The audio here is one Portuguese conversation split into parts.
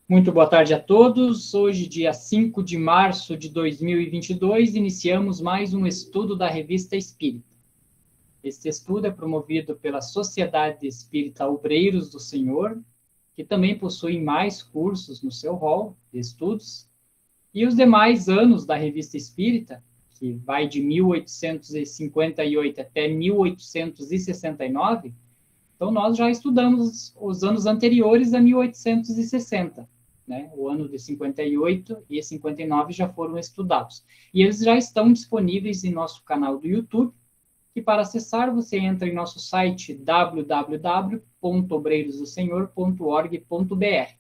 Muito boa tarde a todos. Hoje, dia 5 de março de 2022, iniciamos mais um estudo da Revista Espírita. Este estudo é promovido pela Sociedade Espírita Obreiros do Senhor, que também possui mais cursos no seu rol de estudos, e os demais anos da Revista Espírita, que vai de 1858 até 1869, então nós já estudamos os anos anteriores a 1860. Né? O ano de 58 e 59 já foram estudados. E eles já estão disponíveis em nosso canal do YouTube, que para acessar você entra em nosso site www.obreirosdosenhor.org.br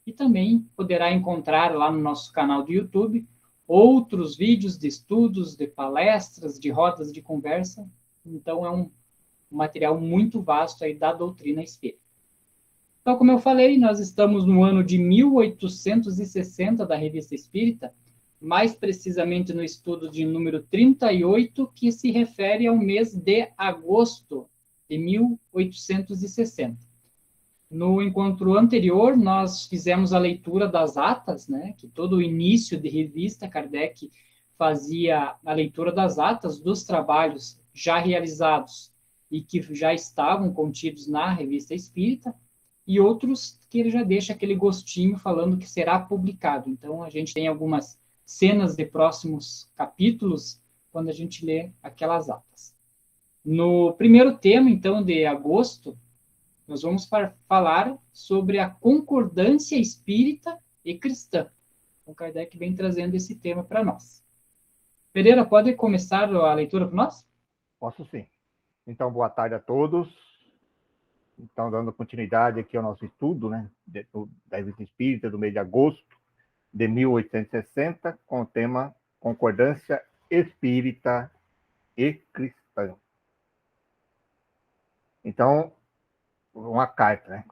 e também poderá encontrar lá no nosso canal do YouTube outros vídeos de estudos, de palestras, de rodas de conversa. Então é um material muito vasto aí da doutrina espírita. Então, como eu falei, nós estamos no ano de 1860 da Revista Espírita, mais precisamente no estudo de número 38, que se refere ao mês de agosto de 1860. No encontro anterior, nós fizemos a leitura das atas, né, que todo o início de revista, Kardec fazia a leitura das atas dos trabalhos já realizados e que já estavam contidos na Revista Espírita, e outros que ele já deixa aquele gostinho falando que será publicado. Então, a gente tem algumas cenas de próximos capítulos quando a gente lê aquelas atas. No primeiro tema, então, de agosto, nós vamos falar sobre a concordância espírita e cristã. O Kardec vem trazendo esse tema para nós. Pereira, pode começar a leitura para nós? Posso sim. Então, boa tarde a todos. Então, dando continuidade aqui ao nosso estudo, né, da Revista Espírita do mês de agosto de 1860, com o tema Concordância Espírita e Cristã. Então, uma carta, né?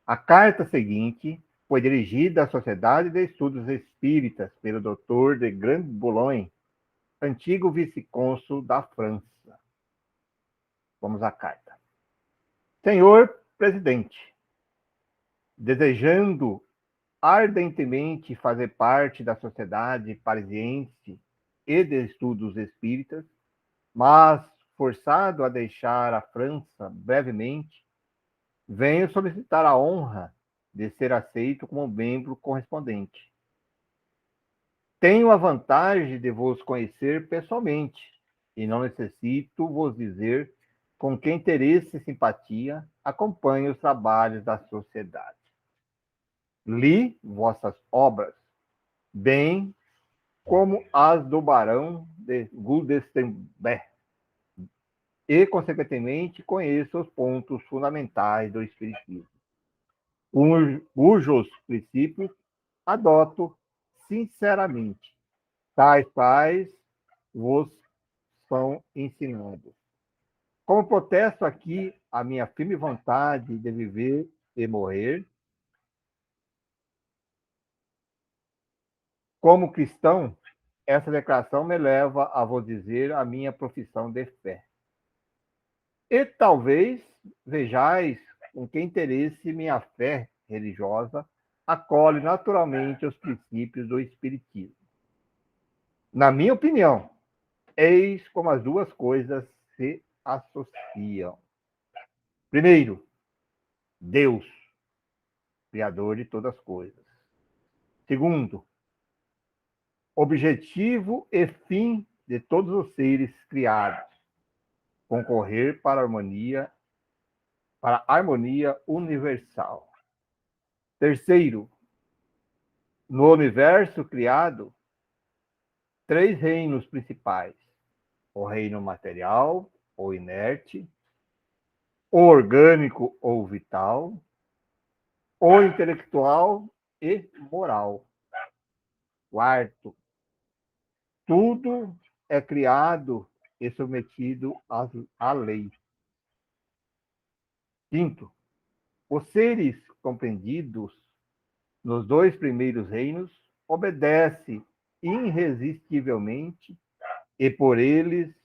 A carta seguinte foi dirigida à Sociedade de Estudos Espíritas pelo Dr. de Grand-Boulogne, antigo vice-cônsul da França. Vamos à carta. Senhor Presidente, desejando ardentemente fazer parte da Sociedade Parisiense e de Estudos Espíritas, mas forçado a deixar a França brevemente, venho solicitar a honra de ser aceito como membro correspondente. Tenho a vantagem de vos conhecer pessoalmente e não necessito vos dizer com que interesse e simpatia acompanho os trabalhos da sociedade. Li vossas obras, bem como as do Barão de Gutenberg, e, consequentemente, conheço os pontos fundamentais do Espiritismo, cujos princípios adoto sinceramente, tais quais vos são ensinados. Como protesto aqui a minha firme vontade de viver e morrer, como cristão, essa declaração me leva a vos dizer a minha profissão de fé. E talvez vejais com que interesse minha fé religiosa acolhe naturalmente os princípios do Espiritismo. Na minha opinião, eis como as duas coisas se associam. Primeiro, Deus, Criador de todas as coisas. Segundo, objetivo e fim de todos os seres criados, concorrer para a harmonia universal. Terceiro, no universo criado, três reinos principais: o reino material ou inerte, o orgânico ou vital, o intelectual e moral. Quarto, tudo é criado e submetido à lei. Quinto, os seres compreendidos nos dois primeiros reinos obedecem irresistivelmente e por eles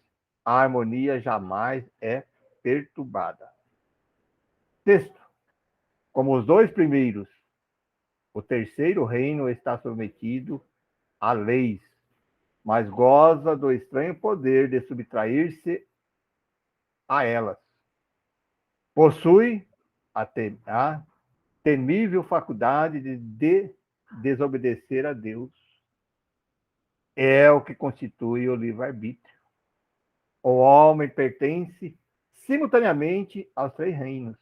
a harmonia jamais é perturbada. Sexto, como os dois primeiros O terceiro reino está submetido a leis, mas goza do estranho poder de subtrair-se a elas. Possui a temível faculdade de desobedecer a Deus. É o que constitui o livre-arbítrio. O homem pertence simultaneamente aos três reinos.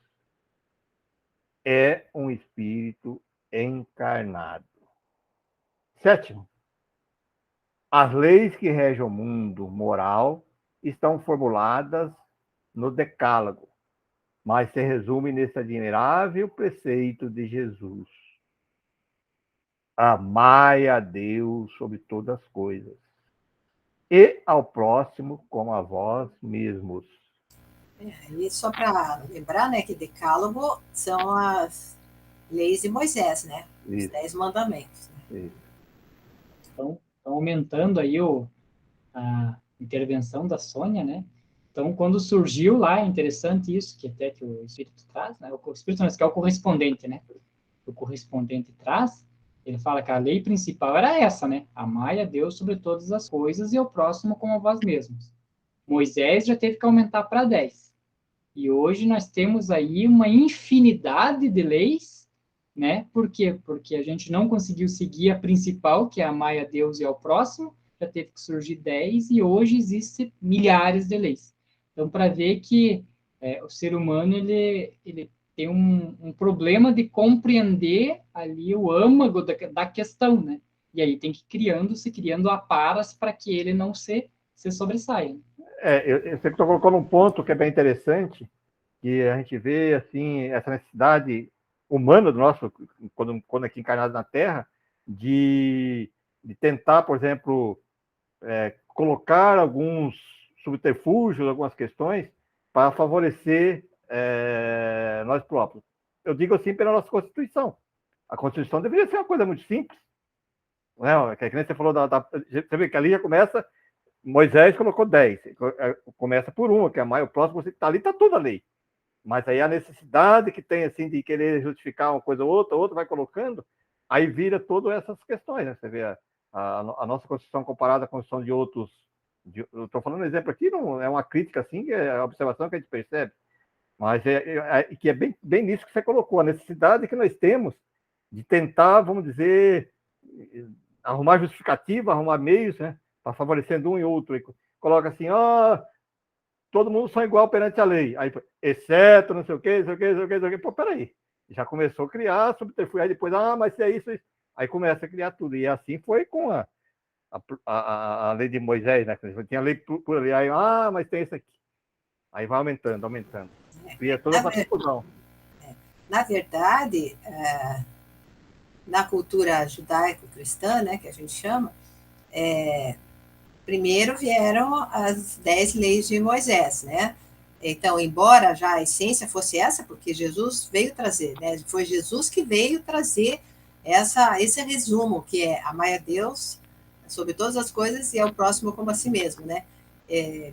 É um espírito encarnado. Sétimo, as leis que regem o mundo moral estão formuladas no Decálogo, mas se resume nesse admirável preceito de Jesus: amai a Deus sobre todas as coisas e ao próximo como a vós mesmos. E só para lembrar, né, que Decálogo são as leis de Moisés, né? Os 10 mandamentos. Né? Então, aumentando aí a intervenção da Sônia, né? Então, quando surgiu lá, é interessante isso, que até que o Espírito traz, né? O Espírito não, que é o correspondente, né? O correspondente traz, ele fala que a lei principal era essa, né? Amai a Deus sobre todas as coisas e ao próximo como a vós mesmos. Moisés já teve que aumentar para 10. E hoje nós temos aí uma infinidade de leis, né? Por quê? Porque a gente não conseguiu seguir a principal, que é amar a Deus e ao próximo, já teve que surgir 10, e hoje existem milhares de leis. Então, para ver que o ser humano, ele tem um problema de compreender ali o âmago da questão, né? E aí tem que criando aparas para que ele não se sobressaia. Eu sempre estou colocando um ponto que é bem interessante, que a gente vê assim essa necessidade humana do nosso, quando aqui encarnado na Terra, de tentar, por exemplo, colocar alguns subterfúgios, algumas questões para favorecer nós próprios. Eu digo assim pela nossa Constituição. A Constituição deveria ser uma coisa muito simples. Não é? Que nem você falou, você vê que ali já começa, Moisés colocou 10, começa por uma, que é a mais, o próximo está ali, está toda a lei. Mas aí a necessidade que tem assim de querer justificar uma coisa ou outra vai colocando, aí vira todas essas questões, né? Você vê a nossa Constituição comparada à Constituição de outros. Eu estou falando um exemplo aqui, não é uma crítica assim, é a observação que a gente percebe, mas que é bem nisso que você colocou, a necessidade que nós temos de tentar, vamos dizer, arrumar justificativa, arrumar meios, né, para favorecendo um e outro. E coloca assim, todo mundo são igual perante a lei. Aí, exceto não sei o quê, não sei o quê, não sei o quê, não sei o quê. Pô, peraí. Já começou a criar subterfúgio. Aí depois, mas se é isso, isso. Aí começa a criar tudo. E assim foi com a lei de Moisés, né? Tinha a lei por ali. Aí, mas tem isso aqui. Aí vai aumentando. Cria toda essa confusão. Na verdade, na cultura judaico-cristã, né, que a gente chama, primeiro vieram as 10 leis de Moisés, né? Então, embora já a essência fosse essa, porque Jesus veio trazer, né? Foi Jesus que veio trazer esse resumo, que é amar a Deus sobre todas as coisas e ao próximo como a si mesmo, né?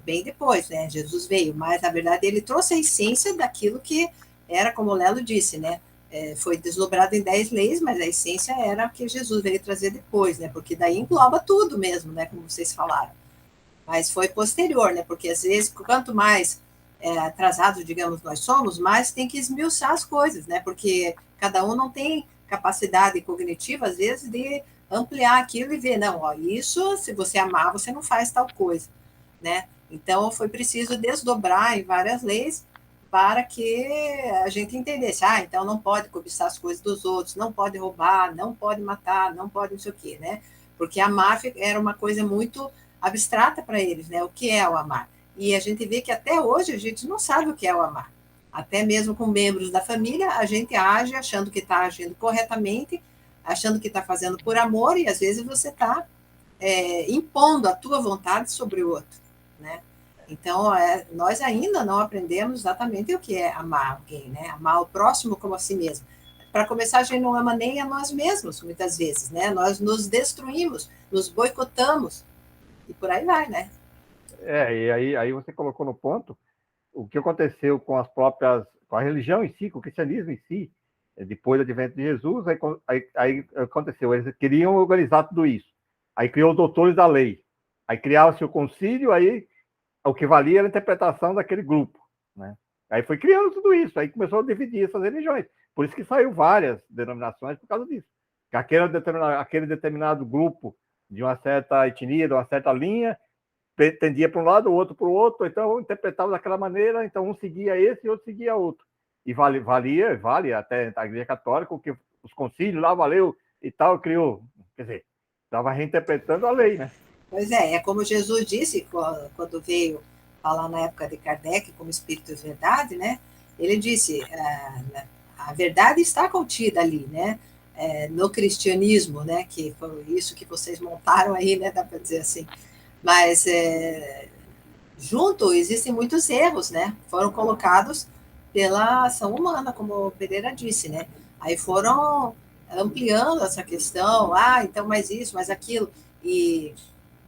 Bem depois, né? Jesus veio, mas na verdade ele trouxe a essência daquilo que era, como o Lelo disse, né? Foi desdobrado em 10 leis, mas a essência era o que Jesus veio trazer depois, né? Porque daí engloba tudo mesmo, né? Como vocês falaram. Mas foi posterior, né? Porque às vezes, quanto mais atrasados, digamos, nós somos, mais tem que esmiuçar as coisas, né? Porque cada um não tem capacidade cognitiva, às vezes, de ampliar aquilo e ver, não, isso, se você amar, você não faz tal coisa, né? Então, foi preciso desdobrar em várias leis para que a gente entendesse, então não pode cobiçar as coisas dos outros, não pode roubar, não pode matar, não pode não sei o quê, né? Porque a máfia era uma coisa muito abstrata para eles, né? O que é o amar? E a gente vê que até hoje a gente não sabe o que é o amar. Até mesmo com membros da família, a gente age achando que está agindo corretamente, achando que está fazendo por amor, e às vezes você está impondo a tua vontade sobre o outro, né? Então, nós ainda não aprendemos exatamente o que é amar alguém, né? Amar o próximo como a si mesmo. Para começar, a gente não ama nem a nós mesmos, muitas vezes, né? Nós nos destruímos, nos boicotamos, e por aí vai, né? E aí você colocou no ponto o que aconteceu com com a religião em si, com o cristianismo em si, depois do advento de Jesus, aí aconteceu, eles queriam organizar tudo isso. Aí criou os doutores da lei. Aí criava-se o concílio, aí o que valia era a interpretação daquele grupo, né? Aí foi criando tudo isso, aí começou a dividir essas religiões. Por isso que saiu várias denominações por causa disso. Aquele determinado grupo de uma certa etnia, de uma certa linha, tendia para um lado, o outro para o outro, então interpretava daquela maneira, então um seguia esse e outro seguia outro. E vale até a Igreja Católica, que os concílios lá valeu e tal, criou, quer dizer, estava reinterpretando a lei, né? Pois é como Jesus disse quando veio falar na época de Kardec como Espírito de Verdade, né? Ele disse, a verdade está contida ali, né? No cristianismo, né? Que foi isso que vocês montaram aí, né? Dá para dizer assim. Mas junto existem muitos erros, né? Foram colocados pela ação humana, como o Pereira disse, né? Aí foram ampliando essa questão, então mais isso, mais aquilo, e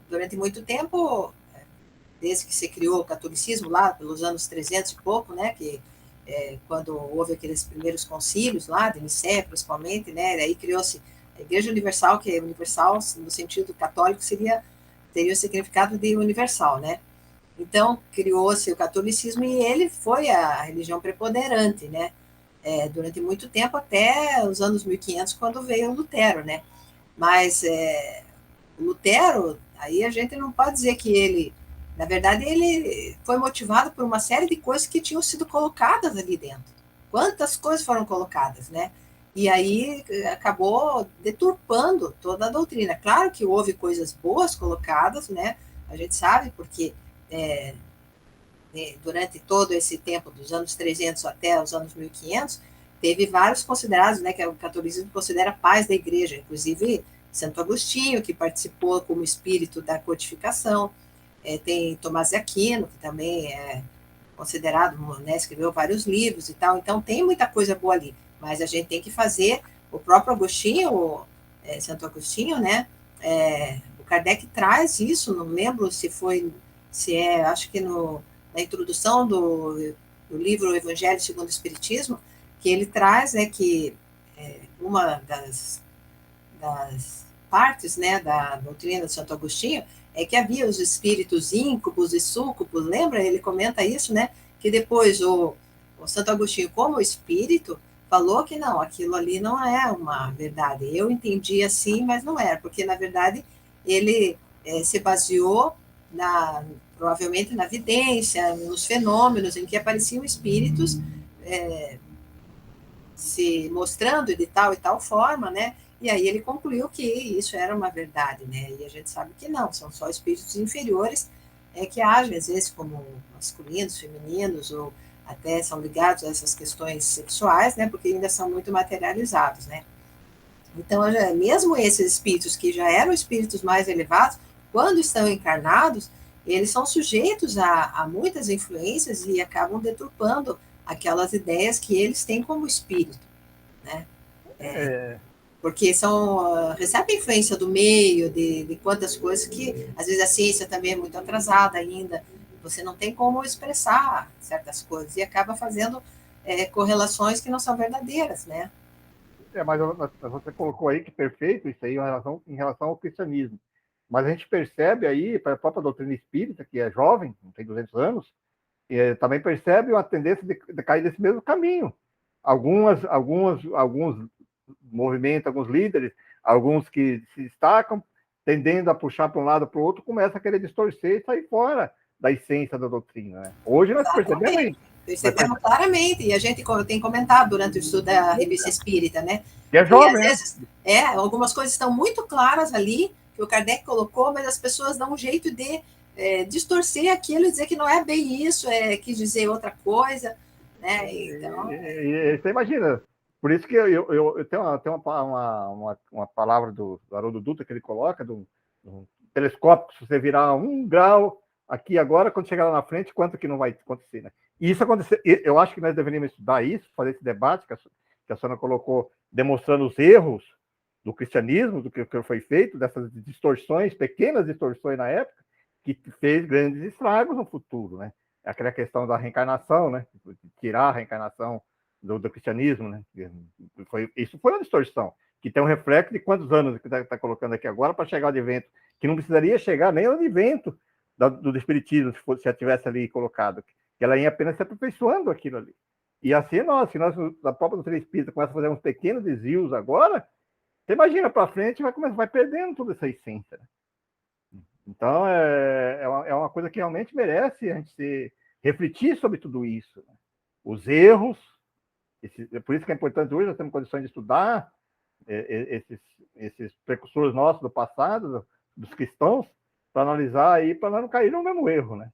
durante muito tempo, desde que se criou o catolicismo lá, pelos anos 300 e pouco, né, que quando houve aqueles primeiros concílios lá, de Nicéia principalmente, né, daí criou-se a Igreja Universal, que é universal no sentido católico teria o significado de universal, né. Então, criou-se o catolicismo e ele foi a religião preponderante, né, durante muito tempo, até os anos 1500, quando veio o Lutero, né. Mas o Lutero, aí a gente não pode dizer que ele, na verdade, ele foi motivado por uma série de coisas que tinham sido colocadas ali dentro. Quantas coisas foram colocadas, né? E aí acabou deturpando toda a doutrina. Claro que houve coisas boas colocadas, né? A gente sabe, porque durante todo esse tempo, dos anos 300 até os anos 1500, teve vários considerados, né, que o catolicismo considera pais da igreja, inclusive Santo Agostinho, que participou como espírito da codificação, tem Tomás de Aquino, que também é considerado, né, escreveu vários livros e tal, então tem muita coisa boa ali, mas a gente tem que fazer, o próprio Agostinho, Santo Agostinho, né, o Kardec traz isso, não lembro acho que na introdução do livro Evangelho segundo o Espiritismo, que ele traz que uma das partes, né, da doutrina de Santo Agostinho é que havia os espíritos íncubos e súcubos, lembra? Ele comenta isso, né? Que depois o Santo Agostinho, como espírito, falou que não, aquilo ali não é uma verdade. Eu entendi assim, mas não era, porque na verdade ele se baseou provavelmente na vidência, nos fenômenos em que apareciam espíritos se mostrando de tal e tal forma, né? E aí ele concluiu que isso era uma verdade, né? E a gente sabe que não, são só espíritos inferiores que agem, às vezes, como masculinos, femininos, ou até são ligados a essas questões sexuais, né? Porque ainda são muito materializados, né? Então, mesmo esses espíritos que já eram espíritos mais elevados, quando estão encarnados, eles são sujeitos a muitas influências e acabam deturpando aquelas ideias que eles têm como espírito, né? Porque recebem influência do meio, de quantas coisas que, às vezes, a ciência também é muito atrasada ainda, você não tem como expressar certas coisas, e acaba fazendo correlações que não são verdadeiras, né? Mas você colocou aí que perfeito isso aí em relação ao cristianismo. Mas a gente percebe aí, para a própria doutrina espírita, que é jovem, não tem 200 anos, também percebe uma tendência de cair desse mesmo caminho. Alguns movimentos, alguns líderes, alguns que se destacam, tendendo a puxar para um lado para o outro, começam a querer distorcer e sair fora da essência da doutrina, né? Hoje nós percebemos isso. Percebemos claramente, e a gente tem comentado durante o estudo da Revista Espírita, né? E é jovem, às vezes, algumas coisas estão muito claras ali, que o Kardec colocou, mas as pessoas dão um jeito de distorcer aquilo e dizer que não é bem isso, quis dizer outra coisa, né? Então... Você imagina, por isso que eu tenho uma palavra do Haroldo Dutra que ele coloca, do telescópio, se você virar 1 grau aqui agora, quando chegar lá na frente, quanto que não vai acontecer, né? E isso aconteceu, eu acho que nós deveríamos estudar isso, fazer esse debate que a senhora colocou, demonstrando os erros do cristianismo, do que foi feito, dessas distorções, pequenas distorções na época, que fez grandes estragos no futuro, né? Aquela questão da reencarnação, né? Tirar a reencarnação do cristianismo, né? Isso foi uma distorção, que tem um reflexo de quantos anos que está colocando aqui agora para chegar ao advento, que não precisaria chegar nem ao advento do espiritismo, se já tivesse ali colocado, que ela ia apenas se aperfeiçoando aquilo ali. E assim se nós da própria doutrina espírita começa a fazer uns pequenos desvios agora, você imagina para frente, vai perdendo toda essa essência. Então, é uma coisa que realmente merece a gente refletir sobre tudo isso. Né? Os erros, por isso que é importante hoje, nós temos condições de estudar esses precursores nossos do passado, dos cristãos, para analisar aí, para não cair no mesmo erro, né?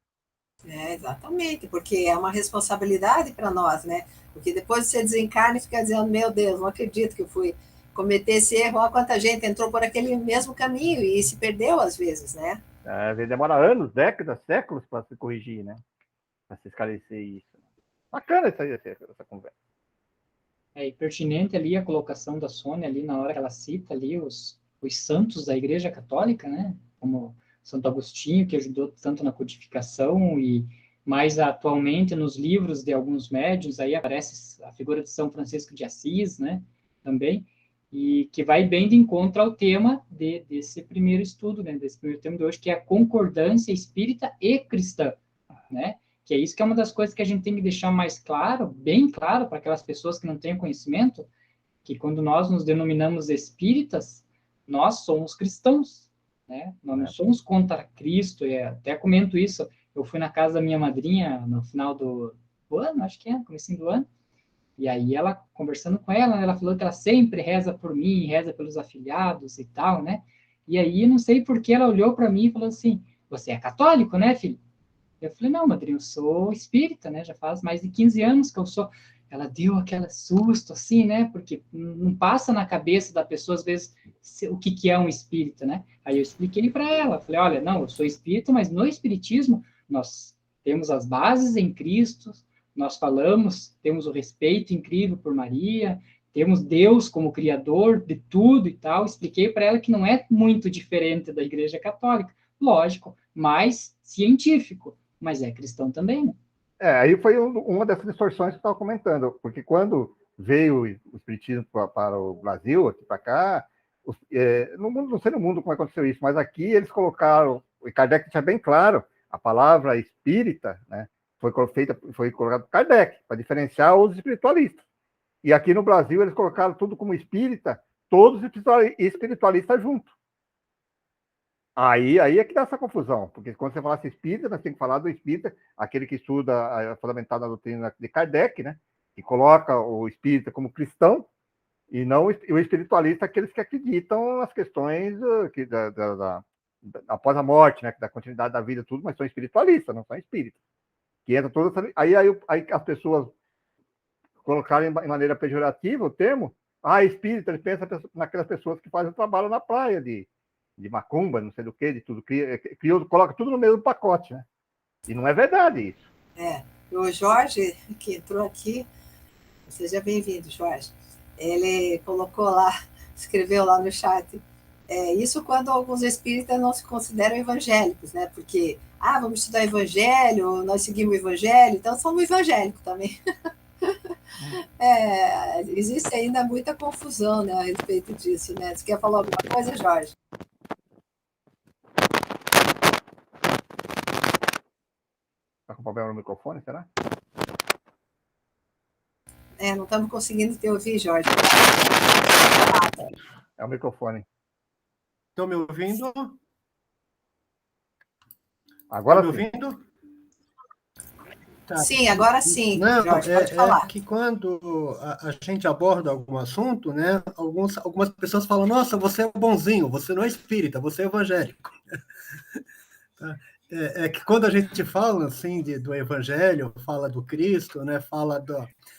Exatamente, porque é uma responsabilidade para nós, né? Porque depois você desencarna e fica dizendo, meu Deus, não acredito que eu fui cometer esse erro, olha quanta gente entrou por aquele mesmo caminho e se perdeu às vezes, né? Demora anos, décadas, séculos para se corrigir, né? Para se esclarecer isso. Bacana essa conversa. E pertinente ali a colocação da Sônia ali na hora que ela cita ali os santos da Igreja Católica, né? Como Santo Agostinho, que ajudou tanto na codificação, e mais atualmente nos livros de alguns médiuns, aí aparece a figura de São Francisco de Assis, né? Também, e que vai bem de encontro ao tema desse primeiro estudo, né? Desse primeiro tema de hoje, que é a concordância espírita e cristã, né? Que é isso que é uma das coisas que a gente tem que deixar mais claro, bem claro, para aquelas pessoas que não têm conhecimento, que quando nós nos denominamos espíritas, nós somos cristãos, né? Nós não somos contra Cristo, e até comento isso, eu fui na casa da minha madrinha no final do ano, acho que comecinho do ano, e aí ela, conversando com ela falou que ela sempre reza por mim, reza pelos afilhados e tal, né? E aí, não sei por que ela olhou para mim e falou assim, você é católico, né, filho? Eu falei, não, madrinha, eu sou espírita, né? Já faz mais de 15 anos que eu sou. Ela deu aquele susto, assim, né? Porque não passa na cabeça da pessoa, às vezes, o que é um espírita, né? Aí eu expliquei para ela. Falei, olha, não, eu sou espírita, mas no espiritismo nós temos as bases em Cristo, nós falamos, temos o respeito incrível por Maria, temos Deus como criador de tudo e tal. Expliquei para ela que não é muito diferente da Igreja Católica. Lógico, mais científico. Mas é cristão também, né? Aí foi uma dessas distorções que eu estava comentando, porque quando veio o espiritismo para o Brasil, aqui para cá, no mundo, não sei no mundo como aconteceu isso, mas aqui eles colocaram, o Kardec tinha bem claro, a palavra espírita, né, foi colocado por Kardec, para diferenciar os espiritualistas. E aqui no Brasil eles colocaram tudo como espírita, todos espiritualistas juntos. Aí é que dá essa confusão, porque quando você falasse espírita, nós temos que falar do espírita, aquele que estuda fundamentado na doutrina de Kardec, né? Que coloca o espírita como cristão, e não o espiritualista, aqueles que acreditam nas questões após a morte, né? Da continuidade da vida, tudo, mas são espiritualistas, não são espíritas. Que entra toda essa... aí as pessoas colocaram em maneira pejorativa o termo, espírita, ele pensa naquelas pessoas que fazem o trabalho na praia de macumba, não sei do que, de tudo, coloca tudo no mesmo pacote, né? E não é verdade isso. O Jorge, que entrou aqui, seja bem-vindo, Jorge, ele colocou lá, escreveu lá no chat, isso quando alguns espíritas não se consideram evangélicos, né? Porque, vamos estudar evangelho, nós seguimos o evangelho, então somos evangélicos também. Existe ainda muita confusão, né, a respeito disso, né? Você quer falar alguma coisa, Jorge? Está com problema no microfone, será? Não estamos conseguindo te ouvir, Jorge. É o microfone. Estão me ouvindo? Agora Estão me ouvindo? Tá. Sim, agora sim, não, Jorge, pode falar. É que quando a gente aborda algum assunto, né, algumas pessoas falam, nossa, você é bonzinho, você não é espírita, você é evangélico. É que quando a gente fala assim do evangelho, fala do Cristo, né, fala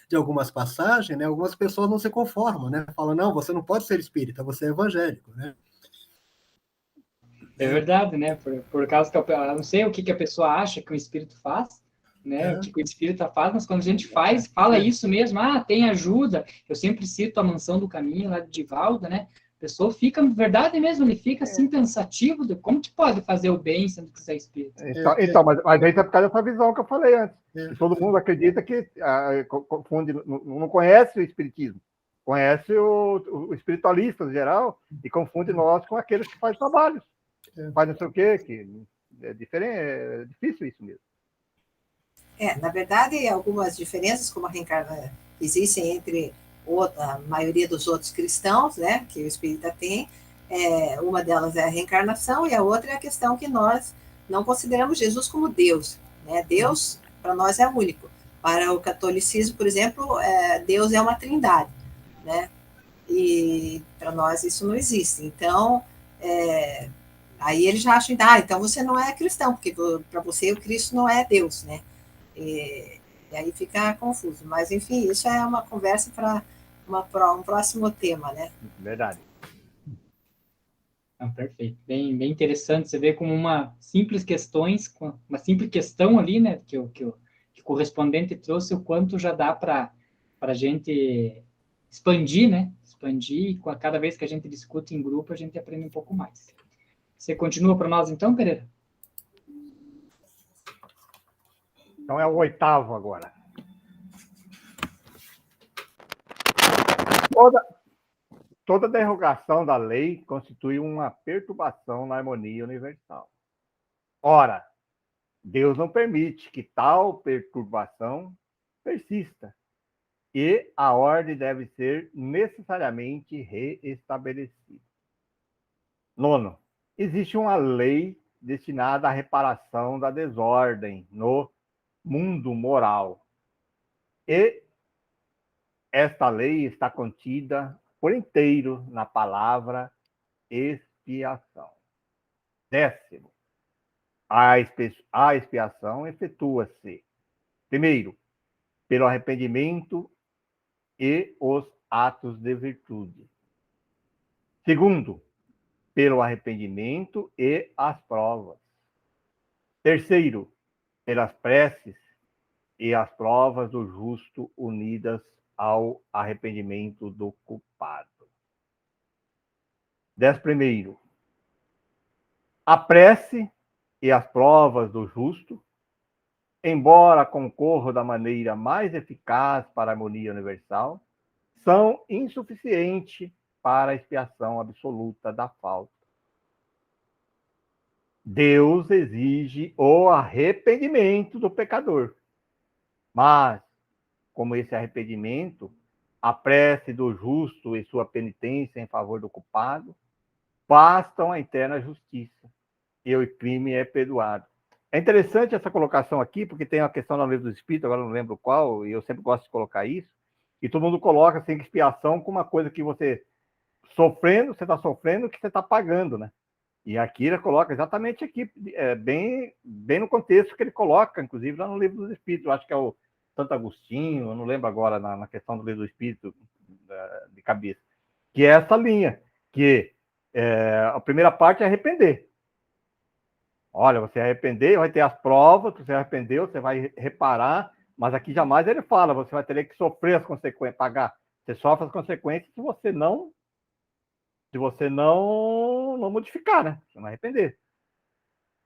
de algumas passagens, né, algumas pessoas não se conformam, né, falam, não, você não pode ser espírita, você é evangélico, né. É verdade, né, por causa que eu não sei o que a pessoa acha que o espírito faz, né, o que o espírita faz, mas quando a gente fala isso mesmo, tem ajuda, eu sempre cito a Mansão do Caminho, lá de Divaldo, né, pessoa fica, verdade mesmo, ele fica assim pensativo de como que pode fazer o bem sendo que você é espírita. Então, mas aí tá por causa dessa visão que eu falei antes. Que todo mundo acredita que confunde, não conhece o espiritismo, conhece o espiritualista em geral e confunde nós com aqueles que fazem trabalhos, faz não sei o quê, que é diferente, é difícil isso mesmo. Na verdade, algumas diferenças, como a reencarnação, existem entre a maioria dos outros cristãos, né, que o espírita tem. Uma delas é a reencarnação e a outra é a questão que nós não consideramos Jesus como Deus, né? Deus, para nós, é único. Para o catolicismo, por exemplo, Deus é uma trindade, né? E para nós isso não existe. Então, aí eles já acham, então você não é cristão, porque para você o Cristo não é Deus, né? E aí fica confuso. Mas, enfim, isso é uma conversa para um próximo tema, né? Verdade. Perfeito. Bem, bem interessante. Você vê como uma simples questão ali, né, que o correspondente trouxe, o quanto já dá para a gente expandir, né? Expandir, e cada vez que a gente discute em grupo, a gente aprende um pouco mais. Você continua para nós, então, Pereira? Então é o 8º agora. Toda derrogação da lei constitui uma perturbação na harmonia universal. Ora, Deus não permite que tal perturbação persista, e a ordem deve ser necessariamente reestabelecida. 9. Existe uma lei destinada à reparação da desordem no mundo moral, e esta lei está contida por inteiro na palavra expiação. 10. A expiação efetua-se, primeiro, pelo arrependimento e os atos de virtude. Segundo, pelo arrependimento e as provas. Terceiro, pelas preces e as provas do justo unidas ao arrependimento do culpado. 11. A prece e as provas do justo, embora concorram da maneira mais eficaz para a harmonia universal, são insuficientes para a expiação absoluta da falta. Deus exige o arrependimento do pecador, mas, como esse arrependimento, a prece do justo e sua penitência em favor do culpado, bastam à eterna justiça, e o crime é perdoado. É interessante essa colocação aqui, porque tem uma questão na Livro do Espírito, agora não lembro qual, e eu sempre gosto de colocar isso, e todo mundo coloca assim, expiação como uma coisa que você está sofrendo, que você está pagando, né? E aqui ele coloca exatamente aqui, bem no contexto que ele coloca, inclusive lá no Livro do Espírito, eu acho que é o Santo Agostinho, eu não lembro agora na questão do Livro do Espírito de cabeça, que é essa linha, que a primeira parte é arrepender. Olha, você arrepender, vai ter as provas, você arrependeu, você vai reparar, mas aqui jamais ele fala, você vai ter que sofrer as consequências, pagar. Você sofre as consequências se você não modificar, né? Você não arrepender.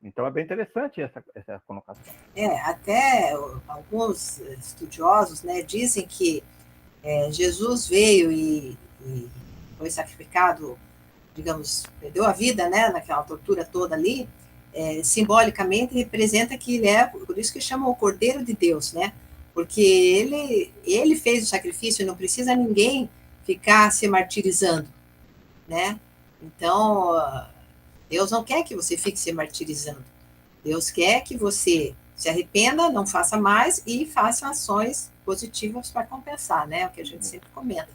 Então é bem interessante essa colocação. Até alguns estudiosos, né, dizem que Jesus veio e foi sacrificado, digamos, perdeu a vida, né, naquela tortura toda ali, simbolicamente representa que ele por isso que chamam o Cordeiro de Deus, né? Porque ele fez o sacrifício, não precisa ninguém ficar se martirizando, né? Então, Deus não quer que você fique se martirizando. Deus quer que você se arrependa, não faça mais e faça ações positivas para compensar, né? O que a gente sempre comenta.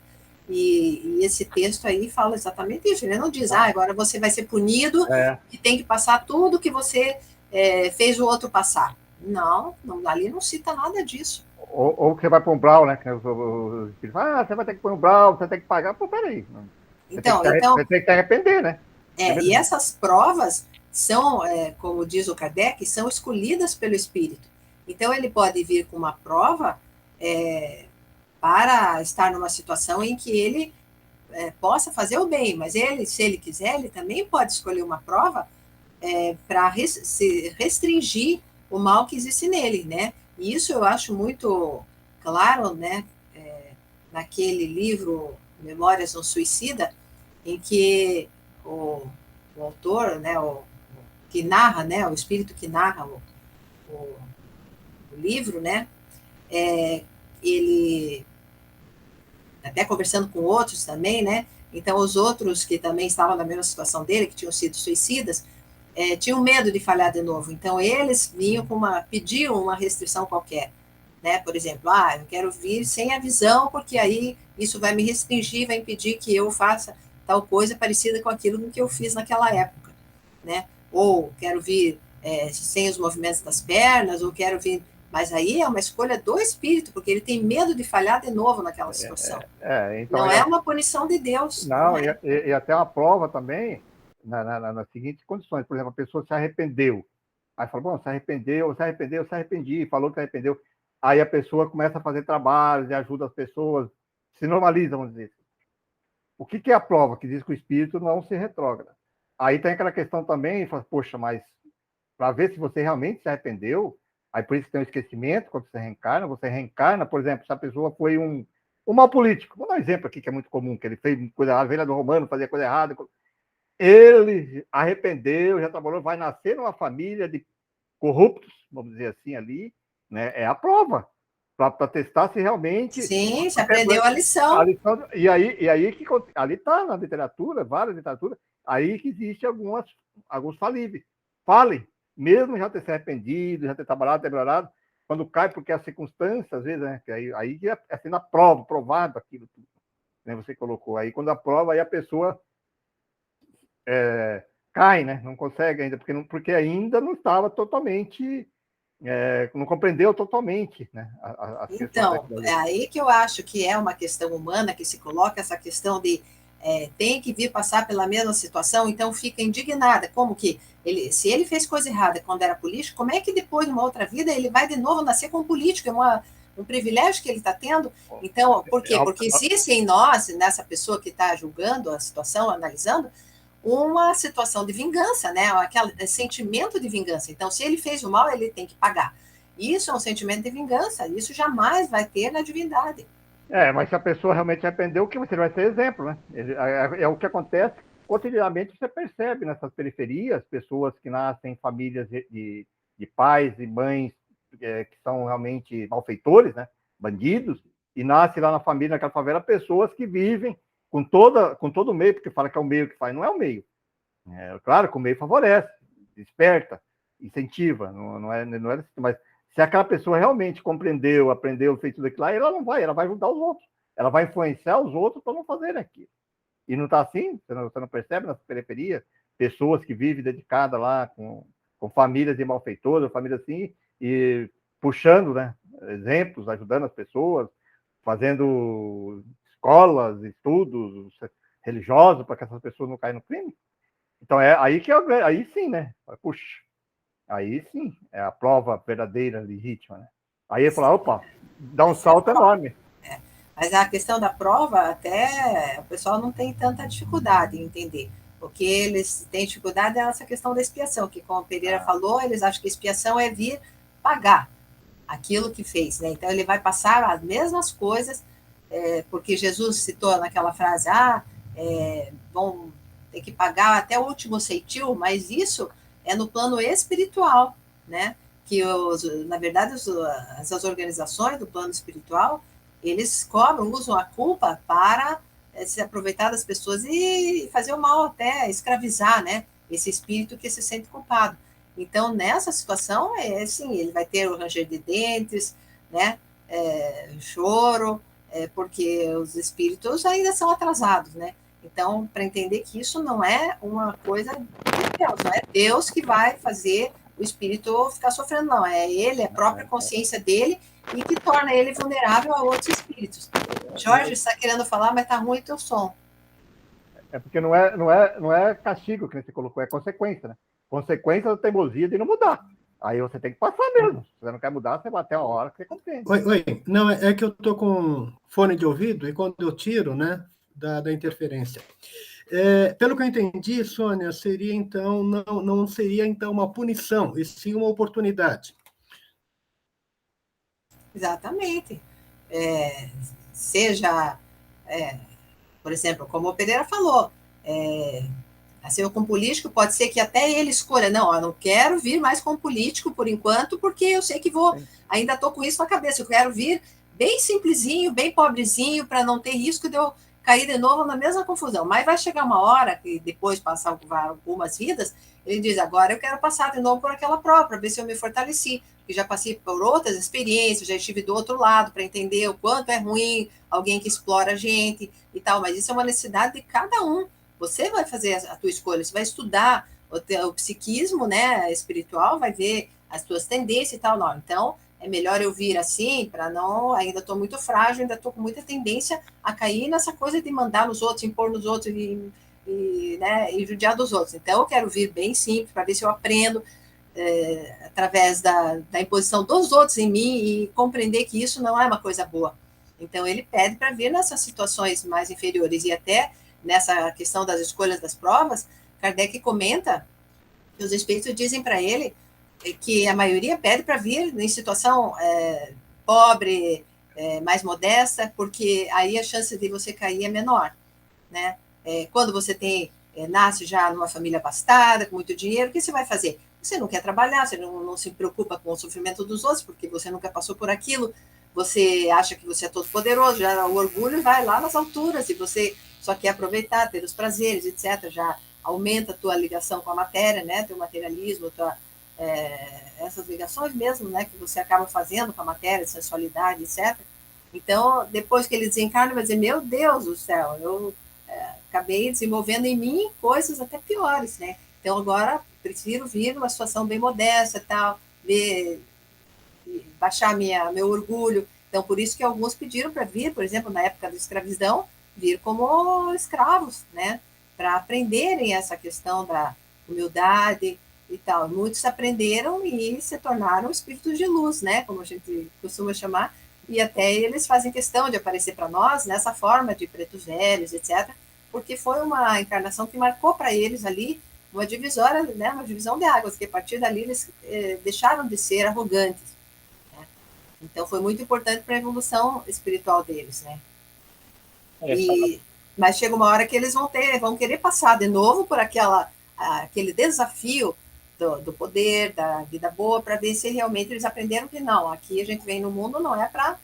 E esse texto aí fala exatamente isso. Ele não diz, agora você vai ser punido e tem que passar tudo que você fez o outro passar. Não, ali não cita nada disso. Ou que você vai para um umbral, né? Você vai ter que pôr um umbral, você tem que pagar. Pô, peraí. Você tem que se arrepender, né? E essas provas são, como diz o Kardec, são escolhidas pelo Espírito. Então, ele pode vir com uma prova para estar numa situação em que ele possa fazer o bem, mas ele, se ele quiser, ele também pode escolher uma prova para restringir o mal que existe nele, né? E isso eu acho muito claro, né? Naquele livro Memórias de um Suicida, em que o autor, né, que narra, né, o espírito que narra o livro, né, ele, até conversando com outros também, né, então os outros que também estavam na mesma situação dele, que tinham sido suicidas, tinham medo de falhar de novo, então eles vinham pediam uma restrição qualquer, né, por exemplo, eu quero vir sem a visão, porque aí isso vai me restringir, vai impedir que eu faça tal coisa parecida com aquilo que eu fiz naquela época, né, ou quero vir sem os movimentos das pernas, ou quero vir... Mas aí é uma escolha do espírito, porque ele tem medo de falhar de novo naquela situação. Então, não é uma punição de Deus. Não, e até uma prova também, nas seguintes condições. Por exemplo, a pessoa se arrependeu. Aí fala, bom, se arrependi, falou que se arrependeu. Aí a pessoa começa a fazer trabalhos e ajuda as pessoas, se normaliza, vamos dizer. O que é a prova? Que diz que o espírito não se retrógrada. Aí tem aquela questão também, fala, poxa, mas para ver se você realmente se arrependeu, aí por isso que tem o esquecimento, quando você reencarna, por exemplo, se a pessoa foi um mau político, vou dar um exemplo aqui que é muito comum, que ele fez coisa errada, veio do Romano, fazia coisa errada, ele arrependeu, já trabalhou, vai nascer numa família de corruptos, vamos dizer assim, ali, né? É a prova, para testar se realmente... Sim, se aprendeu a lição. E aí que ali está na literatura, várias literaturas, aí que existe alguns falíveis. Falem, mesmo já ter se arrependido, já ter trabalhado, ter melhorado, quando cai, porque as circunstâncias, às vezes, né, que aí é sendo a prova, provado aquilo tudo, né, você colocou. Aí quando a prova, aí a pessoa cai, né, não consegue ainda, porque ainda não estava totalmente... não compreendeu totalmente, né? Então, é aí que eu acho que é uma questão humana que se coloca essa questão de tem que vir passar pela mesma situação, então fica indignada. Como que se ele fez coisa errada quando era político, como é que depois, numa outra vida, ele vai de novo nascer como político? É um privilégio que ele está tendo. Então, por quê? Porque existe em nós, nessa pessoa que está julgando a situação, analisando, uma situação de vingança, né? Aquele sentimento de vingança. Então, se ele fez o mal, ele tem que pagar. Isso é um sentimento de vingança. Isso jamais vai ter na divindade. Mas se a pessoa realmente arrependeu, que você vai ser exemplo, né? É o que acontece cotidianamente, você percebe nessas periferias, pessoas que nascem em famílias de pais e mães que são realmente malfeitores, né? Bandidos, e nasce lá na família, naquela favela, pessoas que vivem com todo o meio, porque fala que é o meio que faz, não é o meio. Claro que o meio favorece, desperta, incentiva, não é mas se aquela pessoa realmente compreendeu, aprendeu, fez tudo aquilo lá, ela vai ajudar os outros, ela vai influenciar os outros para não fazerem aquilo. E não está assim? Você não percebe nas periferias? Pessoas que vivem dedicadas lá com famílias de malfeitores, famílias assim, e puxando, né, exemplos, ajudando as pessoas, fazendo escolas, estudos religiosos para que essas pessoas não caiam no crime. Então, aí sim, né? Puxa, aí sim é a prova verdadeira, legítima, né? Aí ele fala, opa, dá um salto enorme. Mas a questão da prova, até o pessoal não tem tanta dificuldade em entender. O que eles têm dificuldade é essa questão da expiação, que como o Pereira falou, eles acham que expiação é vir pagar aquilo que fez, né? Então ele vai passar as mesmas coisas, porque Jesus citou naquela frase, vão ter que pagar até o último ceitil, mas isso é no plano espiritual, né? Que na verdade as organizações do plano espiritual, eles cobram, usam a culpa para se aproveitar das pessoas e fazer o mal, até escravizar, né? Esse espírito que se sente culpado. Então, nessa situação, assim, ele vai ter o ranger de dentes, né? Choro, porque os espíritos ainda são atrasados, né? Então, para entender que isso não é uma coisa de Deus, não é Deus que vai fazer o espírito ficar sofrendo, não. É ele, a própria consciência dele, e que torna ele vulnerável a outros espíritos. Jorge está querendo falar, mas está ruim o teu som. Porque não é castigo que você colocou, é consequência, né? Consequência da teimosia de não mudar. Aí você tem que passar mesmo. Se você não quer mudar, você vai até a hora que você compreende. Oi. Não, é que eu tô com fone de ouvido e quando eu tiro, né, da interferência. Pelo que eu entendi, Sônia, seria então, não seria então uma punição, e sim uma oportunidade. Exatamente. Seja, por exemplo, como o Pereira falou, assim, com político, pode ser que até ele escolha, não, eu não quero vir mais com político por enquanto, porque eu sei que ainda estou com isso na cabeça, eu quero vir bem simplesinho, bem pobrezinho, para não ter risco de eu cair de novo na mesma confusão. Mas vai chegar uma hora, que depois de passar algumas vidas, ele diz, agora eu quero passar de novo por aquela prova, para ver se eu me fortaleci, porque já passei por outras experiências, já estive do outro lado, para entender o quanto é ruim alguém que explora a gente e tal, mas isso é uma necessidade de cada um. Você vai fazer a tua escolha, você vai estudar o psiquismo, né, espiritual, vai ver as tuas tendências e tal. Não. Então, é melhor eu vir assim, para não... Ainda estou muito frágil, ainda estou com muita tendência a cair nessa coisa de mandar nos outros, impor nos outros e judiar dos outros. Então, eu quero vir bem simples, para ver se eu aprendo através da imposição dos outros em mim e compreender que isso não é uma coisa boa. Então, ele pede para vir nessas situações mais inferiores e até nessa questão das escolhas das provas, Kardec comenta que os espíritos dizem para ele que a maioria pede para vir em situação pobre, mais modesta, porque aí a chance de você cair é menor, né? Quando você nasce já numa família abastada, com muito dinheiro, o que você vai fazer? Você não quer trabalhar, você não se preocupa com o sofrimento dos outros, porque você nunca passou por aquilo, você acha que você é todo poderoso, já o orgulho vai lá nas alturas, e você só quer aproveitar, ter os prazeres, etc. Já aumenta a tua ligação com a matéria, né? Teu materialismo, essas ligações mesmo, né? Que você acaba fazendo com a matéria, sensualidade, etc. Então, depois que ele desencarna, vai dizer, meu Deus do céu, eu acabei desenvolvendo em mim coisas até piores, né? Então, agora, prefiro vir numa situação bem modesta, tal, baixar meu orgulho. Então, por isso que alguns pediram para vir, por exemplo, na época da escravidão, vir como escravos, né? Para aprenderem essa questão da humildade e tal. Muitos aprenderam e se tornaram espíritos de luz, né? Como a gente costuma chamar, e até eles fazem questão de aparecer para nós nessa forma de pretos velhos, etc., porque foi uma encarnação que marcou para eles ali uma divisória, né? Uma divisão de águas, que a partir dali eles deixaram de ser arrogantes. Né? Então, foi muito importante para a evolução espiritual deles, né? Mas chega uma hora que eles vão querer passar de novo por aquele desafio do poder, da vida boa, para ver se realmente eles aprenderam que não, aqui a gente vem no mundo não é para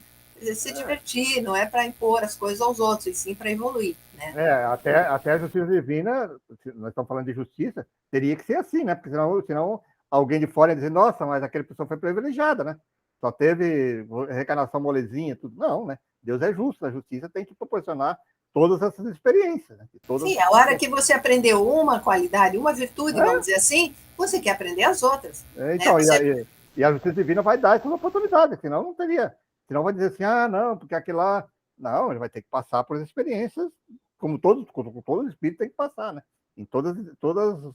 se divertir, não é para impor as coisas aos outros, e sim para evoluir. Né? Até a justiça divina, nós estamos falando de justiça, teria que ser assim, né? Porque senão alguém de fora ia dizer, nossa, mas aquela pessoa foi privilegiada, né? Só teve reencarnação molezinha, tudo. Não, né? Deus é justo, a justiça tem que proporcionar todas essas experiências. Né? Sim, a hora que você aprendeu uma qualidade, uma virtude, vamos dizer assim, você quer aprender as outras. Então, né? E a justiça divina vai dar essas oportunidades, senão não teria. Senão vai dizer assim, não, porque aquele lá... Não, ele vai ter que passar por experiências, como todo espírito tem que passar, né? Em todas as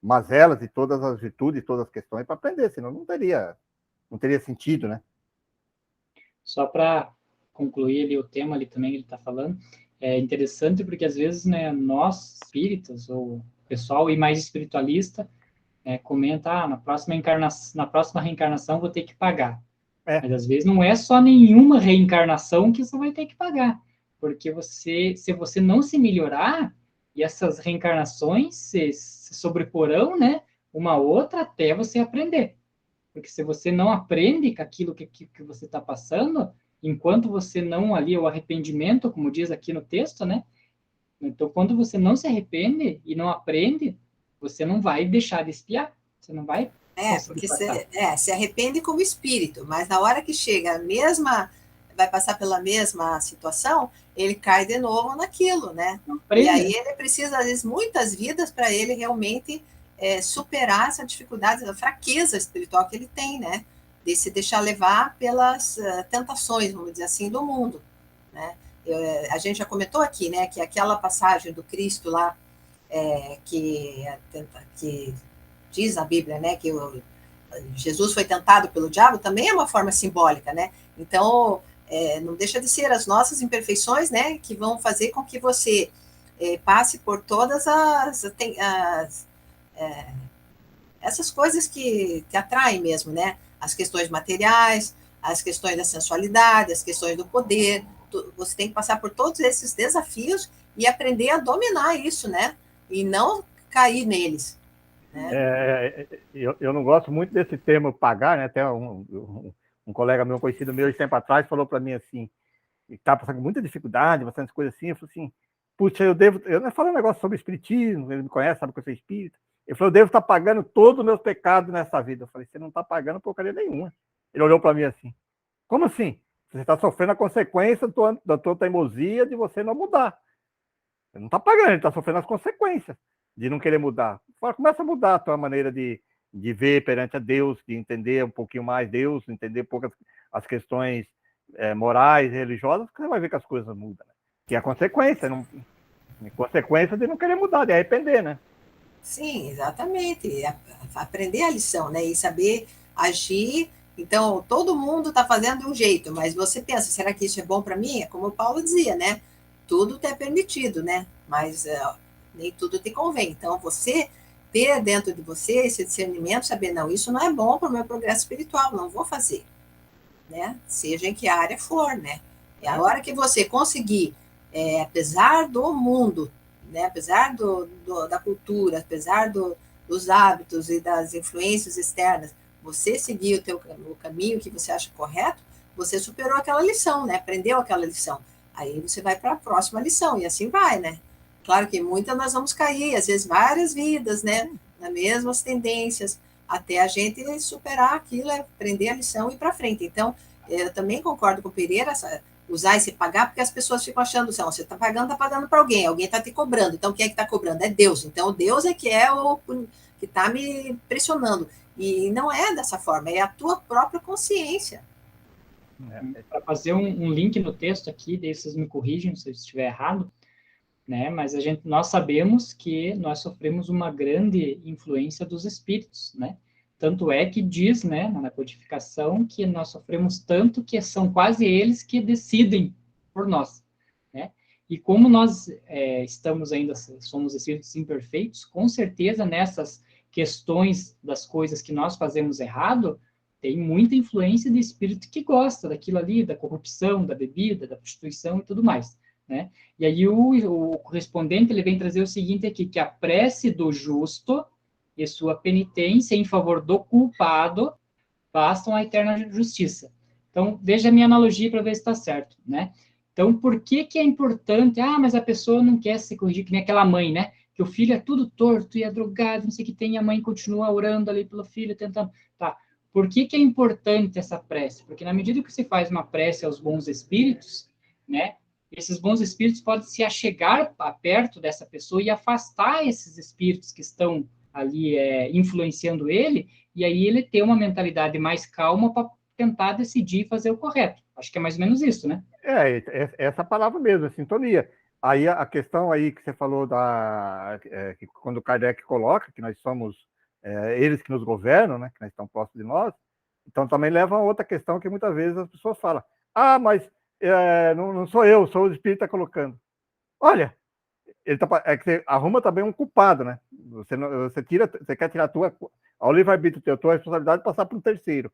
mazelas e todas as virtudes, todas as questões para aprender, senão não teria sentido, né? Só para concluir ali o tema ali também que ele está falando, é interessante porque às vezes, né, nós espíritas ou pessoal e mais espiritualista comenta, na próxima reencarnação vou ter que pagar. Mas às vezes não é só nenhuma reencarnação que você vai ter que pagar, porque se você não se melhorar, e essas reencarnações se sobreporão, né, uma outra até você aprender. Porque se você não aprende com aquilo que você está passando, enquanto você não ali, o arrependimento, como diz aqui no texto, né? Então, quando você não se arrepende e não aprende, você não vai deixar de espiar. Você não vai porque se arrepende como espírito, mas na hora que chega vai passar pela mesma situação, ele cai de novo naquilo, né? E aí ele precisa, às vezes, muitas vidas para ele realmente superar essa dificuldade, a fraqueza espiritual que ele tem, né? De se deixar levar pelas tentações, vamos dizer assim, do mundo, né? A gente já comentou aqui, né, que aquela passagem do Cristo lá, que diz na Bíblia, né, que Jesus foi tentado pelo diabo, também é uma forma simbólica, né? Então, não deixa de ser as nossas imperfeições, né, que vão fazer com que você passe por todas essas coisas que atraem mesmo, né? As questões materiais, as questões da sensualidade, as questões do poder. Você tem que passar por todos esses desafios e aprender a dominar isso, né? E não cair neles. Né? Eu não gosto muito desse termo pagar, né? Até um colega meu, conhecido meu, de tempo atrás, falou para mim assim, que estava passando muita dificuldade, bastante coisa assim, eu falei assim, puxa, eu não falo um negócio sobre espiritismo, ele me conhece, sabe que eu sou espírita. Ele falou, eu devo estar pagando todos os meus pecados nessa vida. Eu falei, você não está pagando porcaria nenhuma. Ele olhou para mim assim, como assim? Você está sofrendo a consequência da tua teimosia de você não mudar. Ele não está pagando, ele está sofrendo as consequências de não querer mudar. Começa a mudar a tua maneira de ver perante a Deus, de entender um pouquinho mais Deus, entender um pouco as questões morais, religiosas, que você vai ver que as coisas mudam. Né? Que é a consequência, consequência de não querer mudar, de arrepender, né? Sim, exatamente. Aprender a lição, né? E saber agir. Então, todo mundo está fazendo de um jeito, mas você pensa, será que isso é bom para mim? É como o Paulo dizia, né? Tudo te é permitido, né? Mas nem tudo te convém. Então, você ter dentro de você esse discernimento, saber, não, isso não é bom para o meu progresso espiritual, não vou fazer. Né? Seja em que área for, né? É a hora que você conseguir, apesar do mundo, né? Apesar da cultura, apesar dos hábitos e das influências externas, você seguir o caminho que você acha correto, você superou aquela lição, né? Aprendeu aquela lição. Aí você vai para a próxima lição, e assim vai, né? Claro que muitas nós vamos cair, às vezes várias vidas, né? Nas mesmas tendências, até a gente superar aquilo, aprender a lição e ir para frente. Então, eu também concordo com o Pereira, usar esse pagar, porque as pessoas ficam achando, assim, você está pagando para alguém está te cobrando. Então, quem é que está cobrando? É Deus. Então, Deus é que o que está me pressionando. E não é dessa forma, é a tua própria consciência. Para fazer um link no texto aqui, daí vocês me corrigem se eu estiver errado, né? Mas nós sabemos que nós sofremos uma grande influência dos espíritos, né? Tanto é que diz, né, na codificação, que nós sofremos tanto que são quase eles que decidem por nós, né? E como nós somos espíritos imperfeitos, com certeza nessas questões das coisas que nós fazemos errado, tem muita influência de espírito que gosta daquilo ali, da corrupção, da bebida, da prostituição e tudo mais, né? E aí o correspondente ele vem trazer o seguinte aqui, que a prece do justo e sua penitência em favor do culpado bastam a eterna justiça. Então, veja a minha analogia para ver se está certo, né? Então, por que é importante? Ah, mas a pessoa não quer se corrigir, que nem aquela mãe, né? Que o filho é tudo torto e é drogado, não sei o que tem, e a mãe continua orando ali pelo filho, tentando... Tá. Por que é importante essa prece? Porque na medida que você faz uma prece aos bons espíritos, né? Esses bons espíritos podem se achegar perto dessa pessoa e afastar esses espíritos que estão ali influenciando ele, e aí ele ter uma mentalidade mais calma para tentar decidir fazer o correto. Acho que é mais ou menos isso, né? Essa palavra mesmo, sintonia. Aí a questão aí que você falou que quando o Kardec coloca que nós somos eles que nos governam, né, que nós estão próximos de nós, então também leva a outra questão que muitas vezes as pessoas falam, mas não sou eu, sou o espírito que está colocando. Olha, que você arruma também um culpado, né? Você quer tirar ao livre-arbítrio, a tua responsabilidade de passar para um terceiro.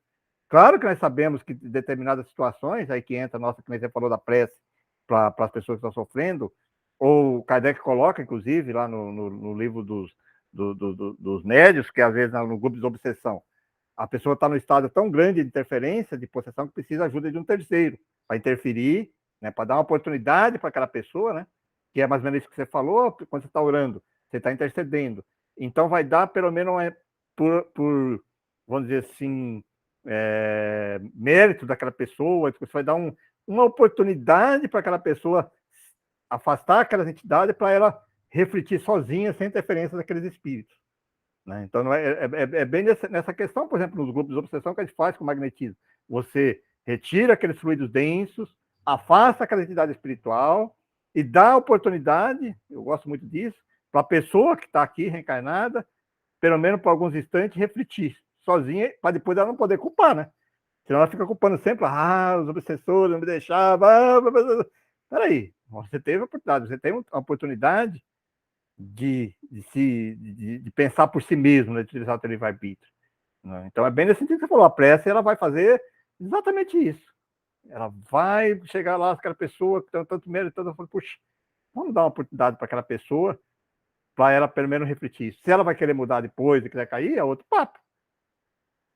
Claro que nós sabemos que em determinadas situações, aí que entra a nossa, como você falou, da prece para as pessoas que estão sofrendo, ou Kardec coloca, inclusive, lá no livro dos médios, que às vezes no grupo de obsessão, a pessoa está no estado tão grande de interferência, de possessão, que precisa da ajuda de um terceiro para interferir, né, para dar uma oportunidade para aquela pessoa, né, que é mais ou menos isso que você falou, quando você está orando, você está intercedendo. Então, vai dar, pelo menos, por vamos dizer assim, mérito daquela pessoa, você vai dar uma oportunidade para aquela pessoa afastar aquelas entidades para ela refletir sozinha, sem interferência daqueles espíritos. Né? Então, é bem nessa questão, por exemplo, nos grupos de obsessão que a gente faz com o magnetismo. Você retira aqueles fluidos densos, afasta aquela entidade espiritual e dá oportunidade, eu gosto muito disso, para a pessoa que está aqui reencarnada, pelo menos por alguns instantes, refletir sozinha, para depois ela não poder culpar, né? Senão ela fica culpando sempre, os obsessores não me deixavam. Peraí, você teve a oportunidade, você tem a oportunidade de pensar por si mesmo, né, de utilizar o teu livre-arbítrio. Né? Então é bem nesse sentido que você falou, a prece ela vai fazer exatamente isso. Ela vai chegar lá, aquela pessoa que tem tanto medo, tanto, puxa, vamos dar uma oportunidade para aquela pessoa, para ela pelo menos refletir. Se ela vai querer mudar depois e quiser cair, é outro papo.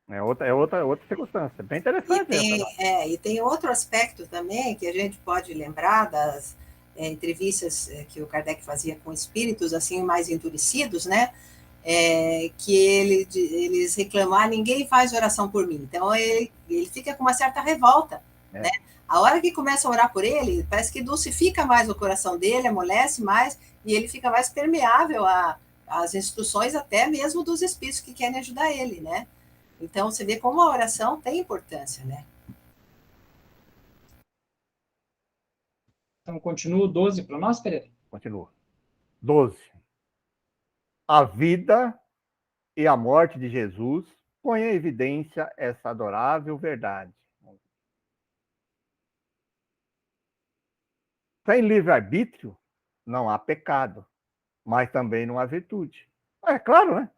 É outra circunstância. Bem interessante essa. E tem outro aspecto também que a gente pode lembrar das entrevistas que o Kardec fazia com espíritos assim mais endurecidos, né? Que eles reclamar, ninguém faz oração por mim. Então ele fica com uma certa revolta, né? A hora que começa a orar por ele, parece que dulcifica mais o coração dele, amolece mais, e ele fica mais permeável às instruções até mesmo dos espíritos que querem ajudar ele, né? Então, você vê como a oração tem importância, né? Então, continua o 12 para nós, Pereira? Continua. 12. A vida e a morte de Jesus põem em evidência essa adorável verdade. Sem livre-arbítrio, não há pecado, mas também não há virtude. É claro, né?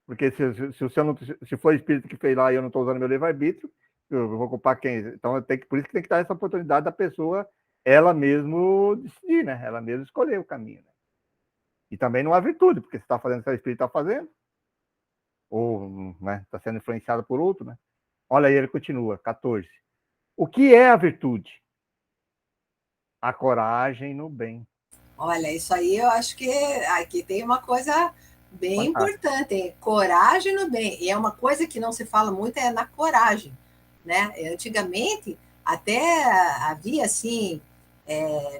Porque se o senhor não, se for espírito que fez lá e eu não estou usando meu livre-arbítrio, eu vou culpar quem? Então, por isso que tem que dar essa oportunidade da pessoa, ela mesmo decidir, né? Ela mesmo escolher o caminho. Né? E também não há virtude, porque você está fazendo o que o espírito está fazendo, ou né, está sendo influenciado por outro, né? Olha aí, ele continua, 14. O que é a virtude? A coragem no bem. Olha, isso aí eu acho que aqui tem uma coisa bem importante, hein? Coragem no bem. E é uma coisa que não se fala muito, é na coragem, né? Antigamente, até havia, assim,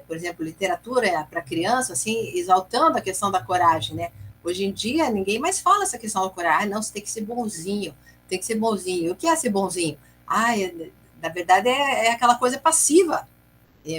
por exemplo, literatura para criança, assim, exaltando a questão da coragem, né? Hoje em dia, ninguém mais fala essa questão da coragem. Não, você tem que ser bonzinho, tem que ser bonzinho. O que é ser bonzinho? Na verdade, é aquela coisa passiva.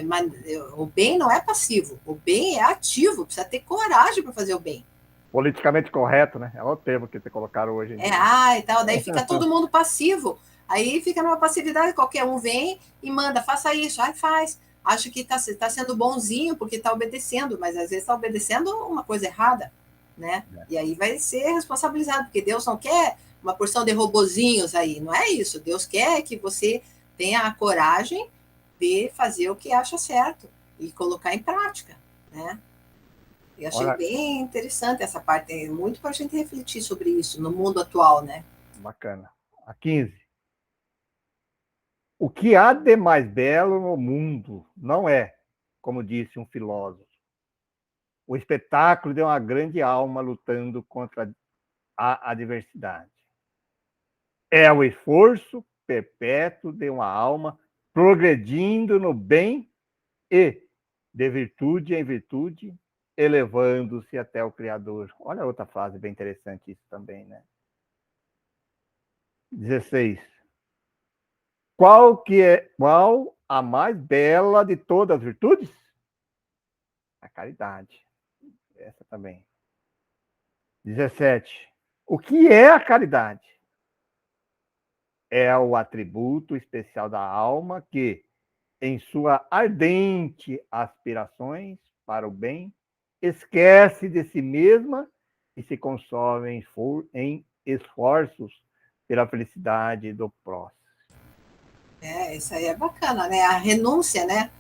Mas o bem não é passivo, o bem é ativo, precisa ter coragem para fazer o bem. Politicamente correto, né? É o termo que você colocaram hoje em dia. E tal, daí fica todo mundo passivo. Aí fica numa passividade, qualquer um vem e manda, faça isso, faz. Acha que está sendo bonzinho porque está obedecendo, mas às vezes está obedecendo uma coisa errada, né? E aí vai ser responsabilizado, porque Deus não quer uma porção de robozinhos aí, não é isso. Deus quer que você tenha a coragem de fazer o que acha certo e colocar em prática, né? Eu achei bem interessante essa parte, é muito para a gente refletir sobre isso no mundo atual, né? Bacana. A 15. O que há de mais belo no mundo não é, como disse um filósofo, o espetáculo de uma grande alma lutando contra a adversidade. É o esforço perpétuo de uma alma progredindo no bem e, de virtude em virtude, elevando-se até o Criador. Olha outra frase bem interessante isso também, né? 16. Qual a mais bela de todas as virtudes? A caridade. Essa também. 17. O que é a caridade? É o atributo especial da alma que, em sua ardente aspirações para o bem, esquece de si mesma e se consome em esforços pela felicidade do próximo. Isso aí é bacana, né? A renúncia, né?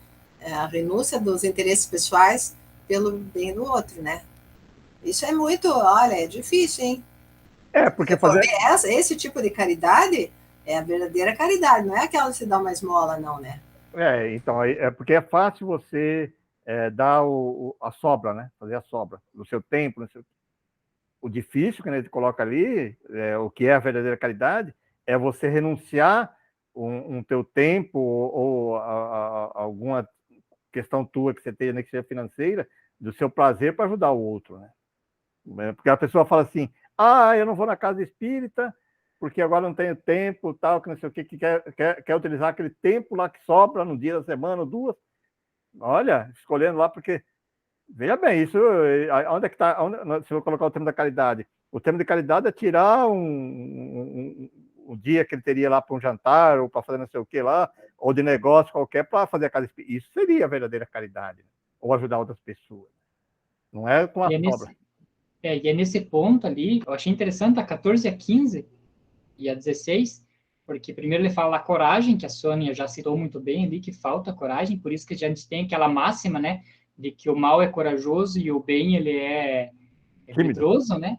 A renúncia dos interesses pessoais pelo bem do outro, né? Isso é muito, olha, é difícil, hein? Porque fazer esse tipo de caridade é a verdadeira caridade, não é aquela que se dá uma esmola, não, né? Então, porque é fácil você dar a sobra, né? Fazer a sobra do seu tempo. O difícil que a gente coloca ali, o que é a verdadeira caridade, é você renunciar um teu tempo ou alguma questão tua que você tenha, né, que seja financeira, do seu prazer para ajudar o outro, né? Porque a pessoa fala assim, eu não vou na casa espírita porque agora não tenho tempo, tal, que não sei o que quer utilizar aquele tempo lá que sobra no dia da semana, 2. Olha, escolhendo lá, porque, veja bem, isso, onde é que está, se eu colocar o termo da caridade? O termo de caridade é tirar um o dia que ele teria lá para um jantar, ou para fazer não sei o que lá, ou de negócio qualquer, para fazer a casa espírita. Isso seria a verdadeira caridade, né? Ou ajudar outras pessoas. Não é com a sobra. E é nesse ponto ali, eu achei interessante a 14, a 15 e a 16, porque primeiro ele fala a coragem, que a Sônia já citou muito bem ali, que falta coragem, por isso que a gente tem aquela máxima, né, de que o mal é corajoso e o bem, ele é medroso, né?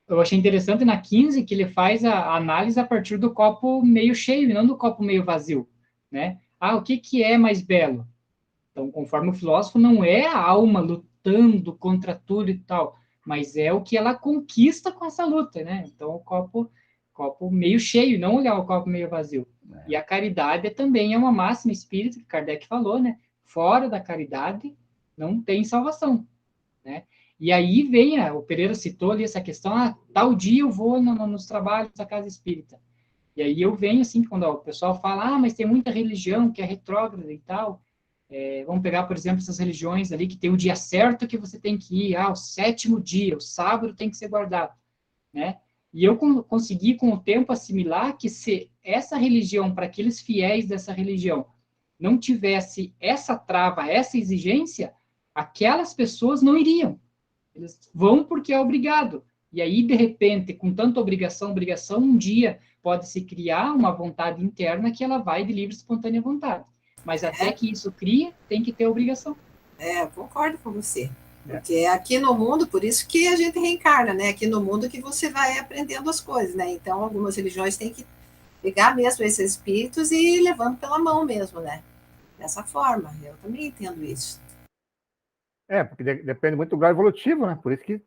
Eu achei interessante na 15 que ele faz a análise a partir do copo meio cheio, e não do copo meio vazio, né? Ah, o que que é mais belo? Então, conforme o filósofo, não é a alma lutando contra tudo e tal, mas é o que ela conquista com essa luta, né? Então, o copo meio cheio, não olhar o copo meio vazio. E a caridade também é uma máxima espírita, que Kardec falou, né? Fora da caridade não tem salvação, né? E aí vem, o Pereira citou ali essa questão, tal dia eu vou nos trabalhos da casa espírita. E aí eu venho, assim, quando o pessoal fala, mas tem muita religião que é retrógrada e tal. Vamos pegar, por exemplo, essas religiões ali que tem o dia certo que você tem que ir, o 7º dia, o sábado tem que ser guardado, né? E eu consegui, com o tempo, assimilar que se essa religião, para aqueles fiéis dessa religião, não tivesse essa trava, essa exigência, aquelas pessoas não iriam. Eles vão porque é obrigado. E aí, de repente, com tanta obrigação, um dia pode se criar uma vontade interna que ela vai de livre e espontânea vontade. Mas até que isso cria, tem que ter obrigação. Eu concordo com você. Porque é aqui no mundo, por isso que a gente reencarna, né? Aqui no mundo que você vai aprendendo as coisas, né? Então, algumas religiões têm que pegar mesmo esses espíritos e ir levando pela mão mesmo, né? Dessa forma, eu também entendo isso. Porque depende muito do grau evolutivo, né? Por isso que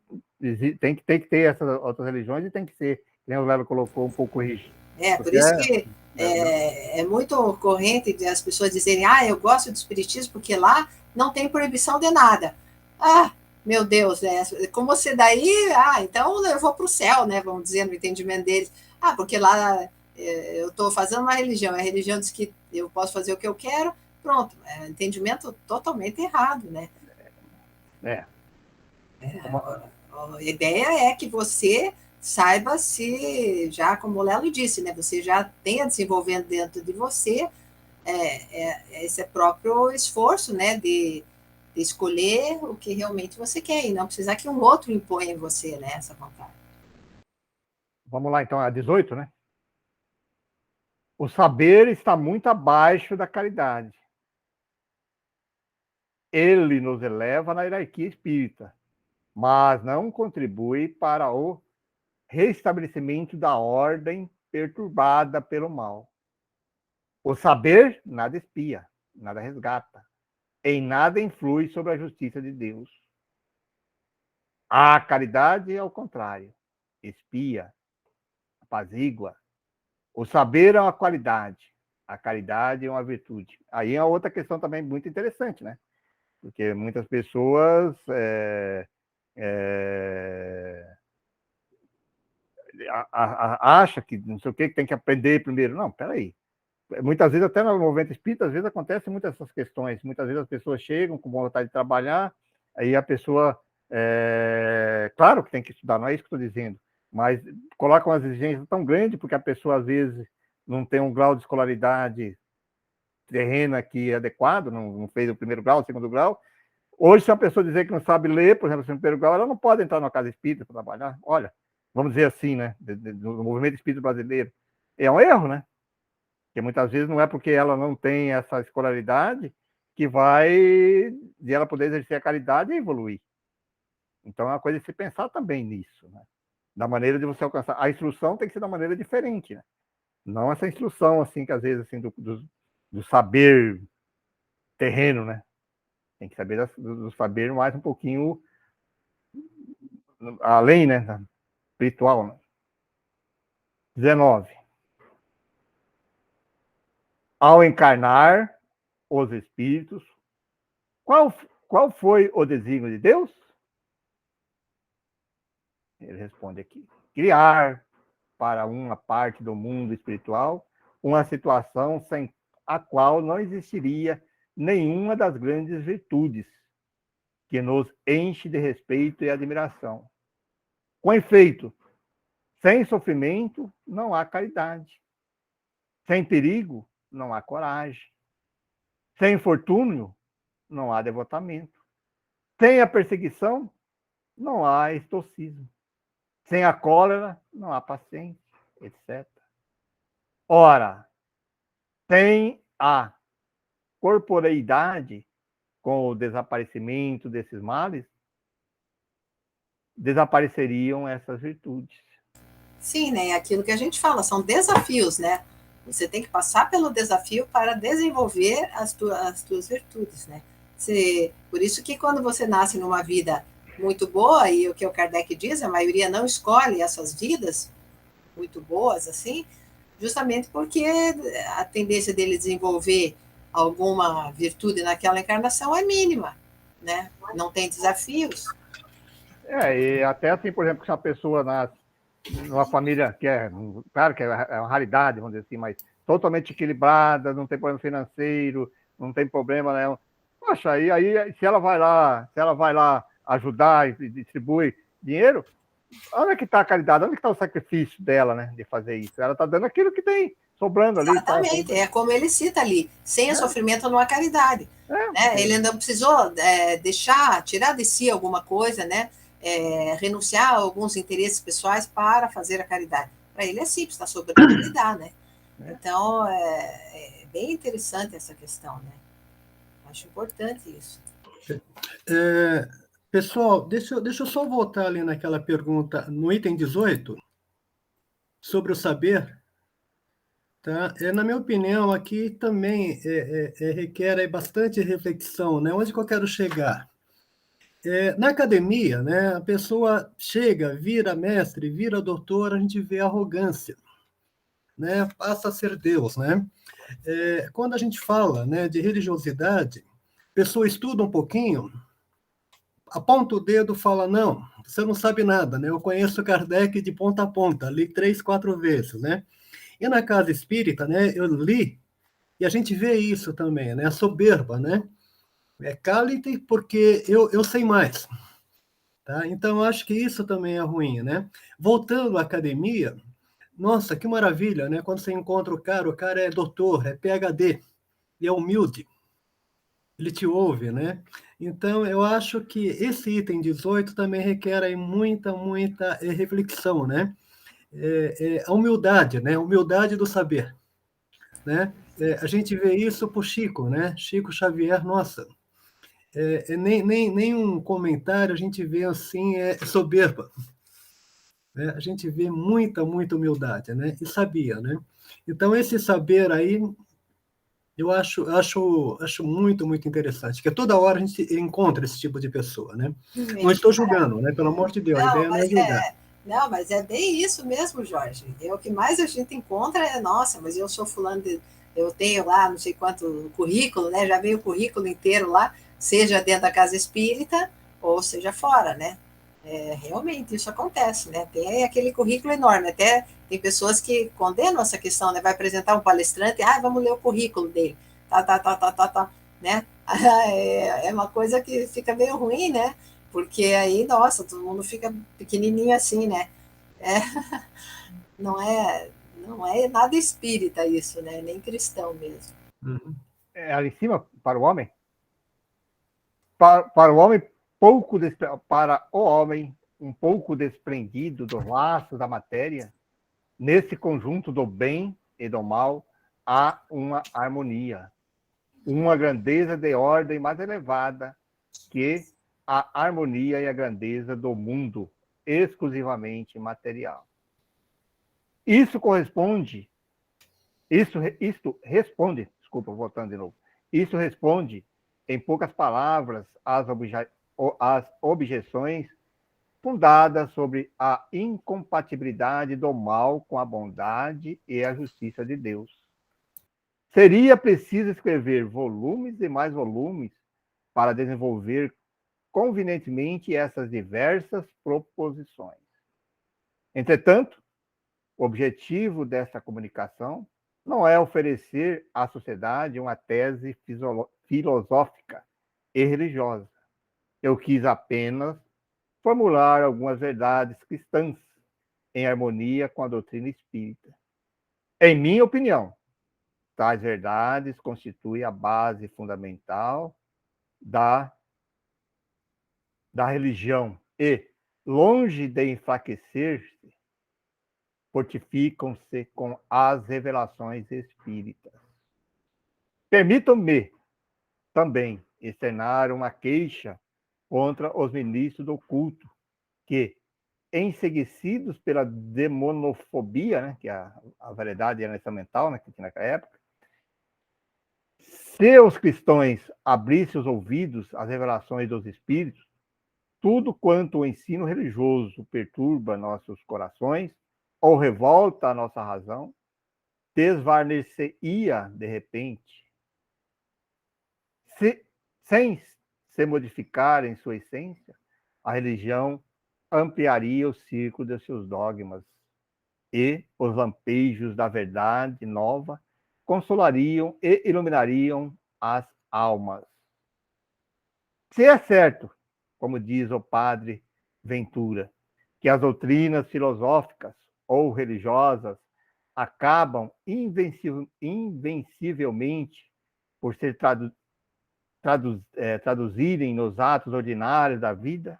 tem que ter essas outras religiões e tem que ser, como o Lelo colocou, um pouco rígido. Por isso que é muito corrente de as pessoas dizerem, eu gosto do espiritismo porque lá não tem proibição de nada. Meu Deus, como você daí, então eu vou para o céu, né? Vamos dizer, no entendimento deles. Porque lá eu estou fazendo uma religião, a religião diz que eu posso fazer o que eu quero, pronto, entendimento totalmente errado, né? A ideia é que você saiba se, já como o Lelo disse, né, você já tenha desenvolvendo dentro de você esse próprio esforço, né, de escolher o que realmente você quer e não precisar que um outro imponha em você, né, essa vontade. Vamos lá, então, a 18, né? O saber está muito abaixo da caridade. Ele nos eleva na hierarquia espírita, mas não contribui para o restabelecimento da ordem perturbada pelo mal. O saber nada espia, nada resgata, em nada influi sobre a justiça de Deus. A caridade, ao contrário, espia, apazigua. O saber é uma qualidade, a caridade é uma virtude. Aí é outra questão também muito interessante, né? Porque muitas pessoas acham que não sei o que tem que aprender primeiro. Não, peraí. Muitas vezes, até no movimento espírita, às vezes acontecem muitas dessas questões. Muitas vezes as pessoas chegam com vontade de trabalhar, aí a pessoa, claro que tem que estudar, não é isso que estou dizendo, mas coloca uma exigência tão grande, porque a pessoa, às vezes, não tem um grau de escolaridade terrena aqui adequado, não fez o primeiro grau, o segundo grau. Hoje, se a pessoa dizer que não sabe ler, por exemplo, o primeiro grau, ela não pode entrar numa casa espírita para trabalhar. Olha, vamos dizer assim, né, no movimento espírita brasileiro. É um erro, né? Porque muitas vezes não é porque ela não tem essa escolaridade que vai de ela poder exercer a caridade e evoluir. Então é uma coisa de se pensar também nisso, né? Da maneira de você alcançar. A instrução tem que ser da maneira diferente, né? Não essa instrução, assim, que às vezes, assim, do saber terreno, né? Tem que saber do saber mais um pouquinho além, né? Espiritual, né? 19. Ao encarnar os espíritos, qual foi o desígnio de Deus? Ele responde aqui: criar para uma parte do mundo espiritual uma situação sem a qual não existiria nenhuma das grandes virtudes que nos enche de respeito e admiração. Com efeito, Sem sofrimento, não há caridade. Sem perigo, não há coragem. Sem infortúnio, não há devotamento. Sem a perseguição, não há estoicismo. Sem a cólera, não há paciência, etc. Ora, sem a corporeidade, com o desaparecimento desses males, desapareceriam essas virtudes. Sim, né? Aquilo que a gente fala, são desafios, né? Você tem que passar pelo desafio para desenvolver as tuas virtudes, né? Por isso que quando você nasce numa vida muito boa, e o que o Kardec diz, a maioria não escolhe essas vidas muito boas, assim, justamente porque a tendência dele desenvolver alguma virtude naquela encarnação é mínima, né? Não tem desafios. E até assim, por exemplo, se uma pessoa nasce numa família que é, claro que é uma raridade, vamos dizer assim, mas totalmente equilibrada, não tem problema financeiro, não tem problema, né? Poxa, aí se ela vai lá ajudar e distribui dinheiro, onde é que está a caridade? Onde é que está o sacrifício dela, né, de fazer isso? Ela está dando aquilo que tem sobrando ali. Exatamente, é como ele cita ali, sem sofrimento não há caridade. Né? Ele não precisou tirar de si alguma coisa, né? Renunciar a alguns interesses pessoais para fazer a caridade. Para ele é simples, está sobrando ele dá, né? Então, é bem interessante essa questão, né? Acho importante isso. Pessoal, deixa eu só voltar ali naquela pergunta, no item 18, sobre o saber. Tá? Na minha opinião, aqui também requer bastante reflexão, né? Onde que eu quero chegar? Na academia, né, a pessoa chega, vira mestre, vira doutor, a gente vê arrogância, né? Passa a ser Deus, né? Quando a gente fala, né, de religiosidade, a pessoa estuda um pouquinho, aponta o dedo e fala, não, você não sabe nada, né? Eu conheço Kardec de ponta a ponta, li 3, 4 vezes, né? E na casa espírita, né, eu li, e a gente vê isso também, né? A soberba, né? Cala-te porque eu sei mais. Tá? Então, eu acho que isso também é ruim, né? Voltando à academia, nossa, que maravilha, né? Quando você encontra o cara é doutor, é PhD, e é humilde, ele te ouve, né? Então, eu acho que esse item 18 também requer aí muita reflexão, né? A humildade, né? Humildade do saber, né? A gente vê isso por Chico, né? Chico Xavier, nossa, nem um comentário a gente vê assim, soberba. Né? A gente vê muita humildade, né? E sabia, né? Então, esse saber aí, eu acho muito interessante, porque toda hora a gente encontra esse tipo de pessoa, né? Não estou julgando, né? Pelo amor de Deus, a ideia não é julgar. Não, mas é bem isso mesmo, Jorge. O que mais a gente encontra é, nossa, mas eu sou fulano eu tenho lá não sei quanto currículo, né? Já veio o currículo inteiro lá, seja dentro da casa espírita ou seja fora, né? Realmente isso acontece, né? Tem aquele currículo enorme, até tem pessoas que condenam essa questão, né? Vai apresentar um palestrante, vamos ler o currículo dele, tá, né? É uma coisa que fica meio ruim, né? Porque aí, nossa, todo mundo fica pequenininho assim, né? Não é nada espírita isso, né? Nem cristão mesmo. Uhum. Ali em cima, para o homem? Para o homem, para o homem, um pouco desprendido dos laços da matéria, nesse conjunto do bem e do mal, há uma harmonia, uma grandeza de ordem mais elevada que a harmonia e a grandeza do mundo exclusivamente material. Isto responde, desculpa, voltando de novo, isso responde, em poucas palavras, às objeções fundadas sobre a incompatibilidade do mal com a bondade e a justiça de Deus. Seria preciso escrever volumes e mais volumes para desenvolver convenientemente essas diversas proposições. Entretanto, o objetivo dessa comunicação não é oferecer à sociedade uma tese filosófica e religiosa. Eu quis apenas formular algumas verdades cristãs em harmonia com a doutrina espírita. Em minha opinião, tais verdades constituem a base fundamental da religião e, longe de enfraquecer-se, fortificam-se com as revelações espíritas. Permitam-me também externar uma queixa contra os ministros do culto, que, enseguecidos pela demonofobia, né, que é a variedade de herança mental, né, que tinha naquela época, se os cristãos abrissem os ouvidos às revelações dos espíritos, tudo quanto o ensino religioso perturba nossos corações ou revolta a nossa razão, desvanecer-ia de repente, sem se modificar em sua essência. A religião ampliaria o círculo de seus dogmas e os lampejos da verdade nova consolariam e iluminariam as almas. Se é certo, como diz o padre Ventura, que as doutrinas filosóficas ou religiosas acabam invencivelmente por se traduzirem nos atos ordinários da vida,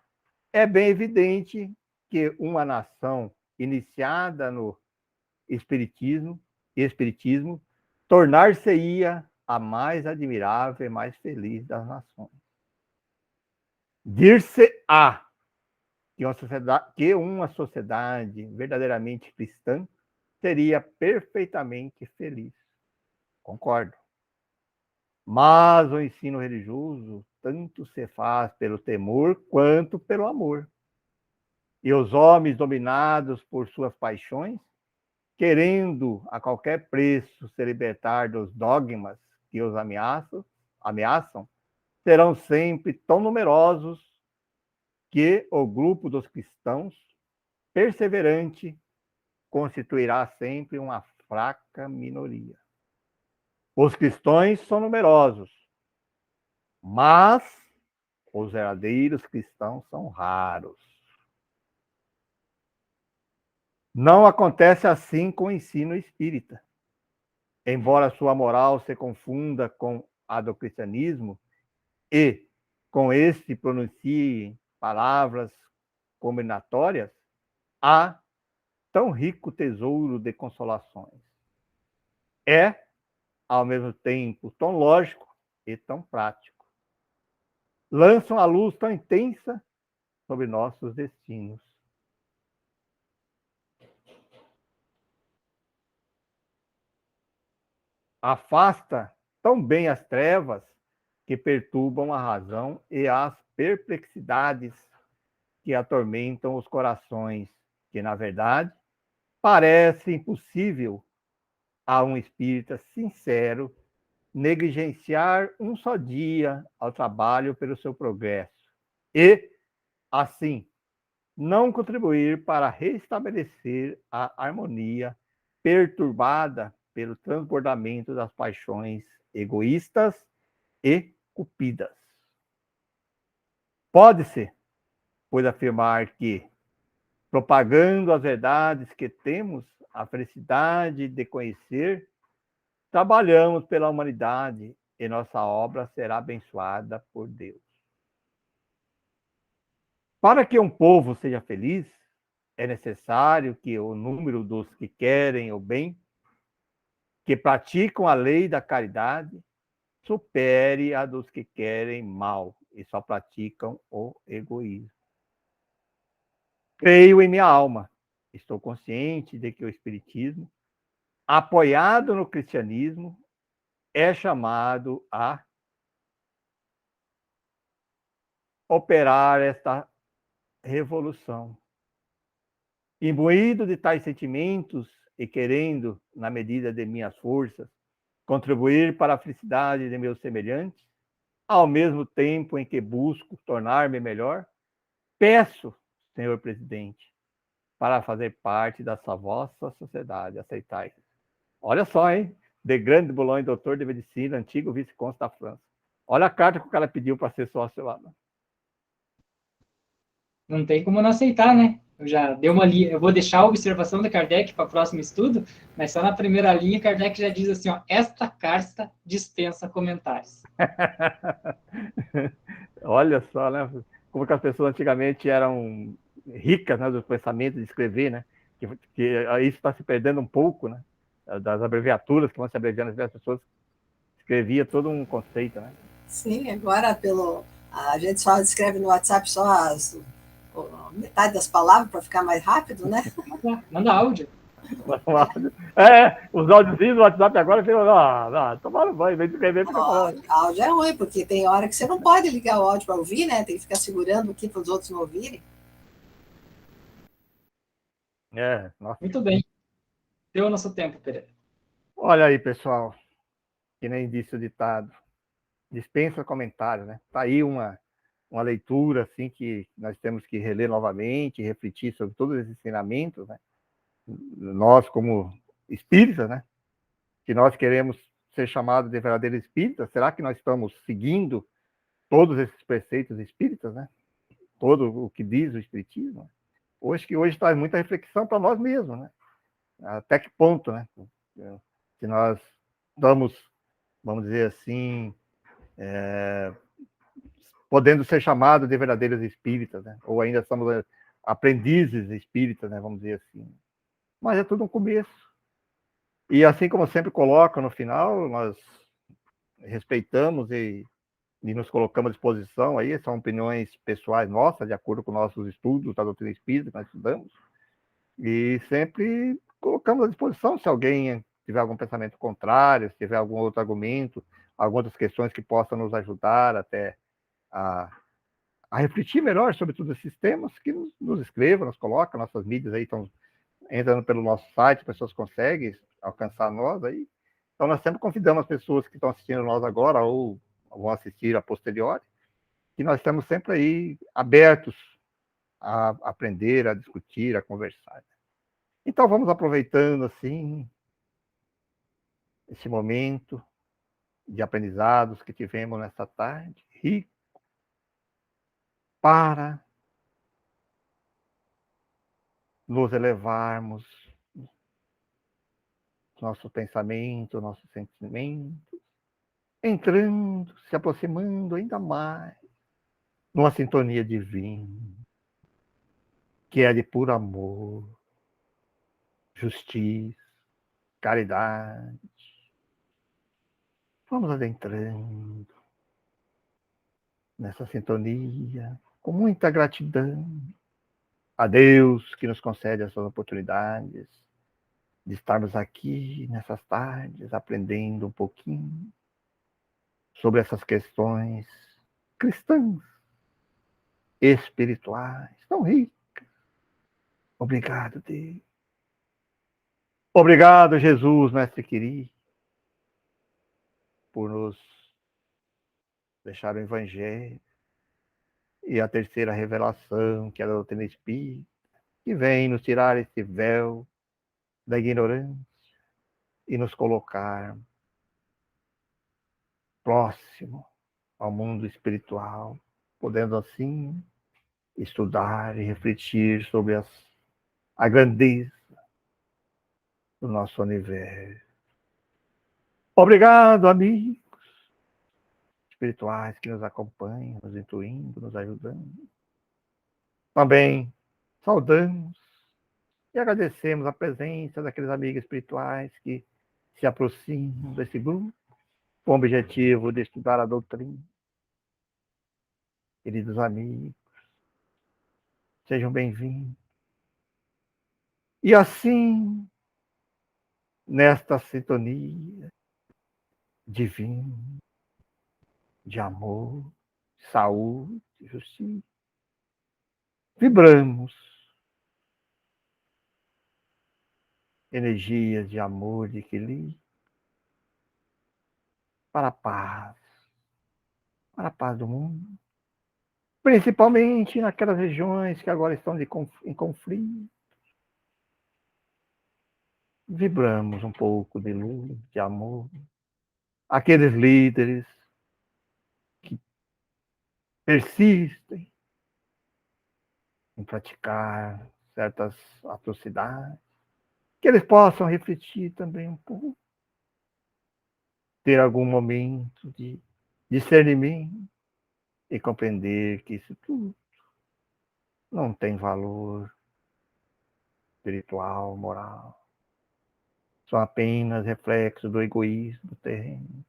é bem evidente que uma nação iniciada no espiritismo tornar-se-ia a mais admirável e mais feliz das nações. Dir-se-á que uma sociedade verdadeiramente cristã seria perfeitamente feliz. Concordo. Mas o ensino religioso tanto se faz pelo temor quanto pelo amor. E os homens dominados por suas paixões, querendo a qualquer preço se libertar dos dogmas que os ameaçam, serão sempre tão numerosos que o grupo dos cristãos perseverante constituirá sempre uma fraca minoria. Os cristãos são numerosos, mas os verdadeiros cristãos são raros. Não acontece assim com o ensino espírita. Embora sua moral se confunda com a do cristianismo e com este pronuncie palavras combinatórias, há tão rico tesouro de consolações. É, ao mesmo tempo, tão lógico e tão prático. Lançam a luz tão intensa sobre nossos destinos. Afasta tão bem as trevas que perturbam a razão e as perplexidades que atormentam os corações, que, na verdade, parece impossível a um espírita sincero negligenciar um só dia ao trabalho pelo seu progresso e, assim, não contribuir para restabelecer a harmonia perturbada pelo transbordamento das paixões egoístas e cupidas. Pode-se, pois, afirmar que, propagando as verdades que temos a felicidade de conhecer, trabalhamos pela humanidade e nossa obra será abençoada por Deus. Para que um povo seja feliz, é necessário que o número dos que querem o bem, que praticam a lei da caridade, supere a dos que querem mal e só praticam o egoísmo. Creio em minha alma, estou consciente de que o Espiritismo, apoiado no cristianismo, é chamado a operar esta revolução. Imbuído de tais sentimentos e querendo, na medida de minhas forças, contribuir para a felicidade de meus semelhantes, ao mesmo tempo em que busco tornar-me melhor, peço, senhor presidente, para fazer parte dessa vossa sociedade, aceitai. Olha só, hein? De Grande Boulogne, doutor de medicina, antigo vice-cônsul da França. Olha a carta que o cara pediu para ser sócio lá. Não tem como não aceitar, né? Eu já dei uma linha, eu vou deixar a observação da Kardec para o próximo estudo, mas só na primeira linha Kardec já diz assim, ó, esta carta dispensa comentários. Olha só, né? Como que as pessoas antigamente eram ricas, né, do pensamento de escrever, né? Que isso está se perdendo um pouco, né? Das abreviaturas que vão se abreviando, as pessoas escrevia todo um conceito, né? Sim, agora a gente só escreve no WhatsApp só metade das palavras para ficar mais rápido, né? Manda áudio. Os áudiozinhos do WhatsApp agora ficam, tomaram banho, em vez de escrever, fica falando. Áudio é ruim, porque tem hora que você não pode ligar o áudio para ouvir, né? Tem que ficar segurando aqui para os outros não ouvirem. Nossa. Muito bem. Deu o nosso tempo, Pereira. Olha aí, pessoal, que nem disse o ditado, dispensa comentários, né? Tá aí uma leitura, assim, que nós temos que reler novamente, refletir sobre todos esses ensinamentos, né? Nós, como espíritas, né? Que nós queremos ser chamados de verdadeiros espíritas, será que nós estamos seguindo todos esses preceitos espíritas, né? Todo o que diz o espiritismo? Hoje traz muita reflexão para nós mesmos, né? Até que ponto, né? Se nós estamos, vamos dizer assim, podendo ser chamados de verdadeiros espíritas, né? Ou ainda somos aprendizes espíritas, né? Vamos dizer assim. Mas é tudo um começo. E assim como sempre coloco no final, nós respeitamos e nos colocamos à disposição aí, são opiniões pessoais nossas, de acordo com nossos estudos da doutrina espírita que nós estudamos, e sempre colocamos à disposição se alguém tiver algum pensamento contrário, se tiver algum outro argumento, algumas outras questões que possam nos ajudar até a refletir melhor sobre todos esses temas, que nos escreva, nos coloca, nossas mídias aí estão entrando pelo nosso site, as pessoas conseguem alcançar nós aí. Então nós sempre convidamos as pessoas que estão assistindo nós agora ou vão assistir a posteriori, que nós estamos sempre aí abertos a aprender, a discutir, a conversar. Então vamos aproveitando assim esse momento de aprendizados que tivemos nesta tarde, rico, para nos elevarmos nosso pensamento, nosso sentimento, entrando, se aproximando ainda mais numa sintonia divina, que é de puro amor, justiça, caridade. Vamos adentrando nessa sintonia, com muita gratidão a Deus que nos concede essas oportunidades de estarmos aqui nessas tardes, aprendendo um pouquinho sobre essas questões cristãs, espirituais, tão ricas. Obrigado, Deus. Obrigado, Jesus, mestre querido, por nos deixar o Evangelho e a terceira revelação, que é a doutrina espírita, que vem nos tirar esse véu da ignorância e nos colocar próximo ao mundo espiritual, podendo assim estudar e refletir sobre a grandeza do nosso universo. Obrigado, amigos espirituais que nos acompanham, nos intuindo, nos ajudando. Também saudamos e agradecemos a presença daqueles amigos espirituais que se aproximam desse grupo com o objetivo de estudar a doutrina. Queridos amigos, sejam bem-vindos. E assim, nesta sintonia divina, de amor, saúde, justiça, vibramos energias de amor, de equilíbrio, para a paz do mundo, principalmente naquelas regiões que agora estão em conflito. Vibramos um pouco de luz, de amor. Aqueles líderes que persistem em praticar certas atrocidades, que eles possam refletir também um pouco, ter algum momento de discernimento e compreender que isso tudo não tem valor espiritual, moral. São apenas reflexos do egoísmo terreno.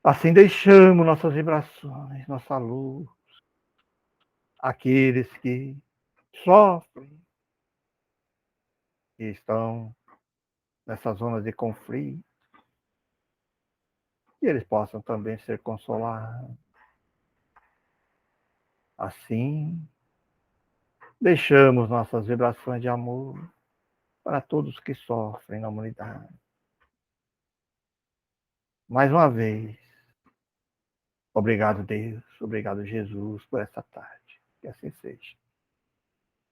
Assim deixamos nossas vibrações, nossa luz, aqueles que sofrem, que estão nessas zonas de conflito, que eles possam também ser consolados. Assim, deixamos nossas vibrações de amor para todos que sofrem na humanidade. Mais uma vez, obrigado, Deus, obrigado, Jesus, por essa tarde. Que assim seja.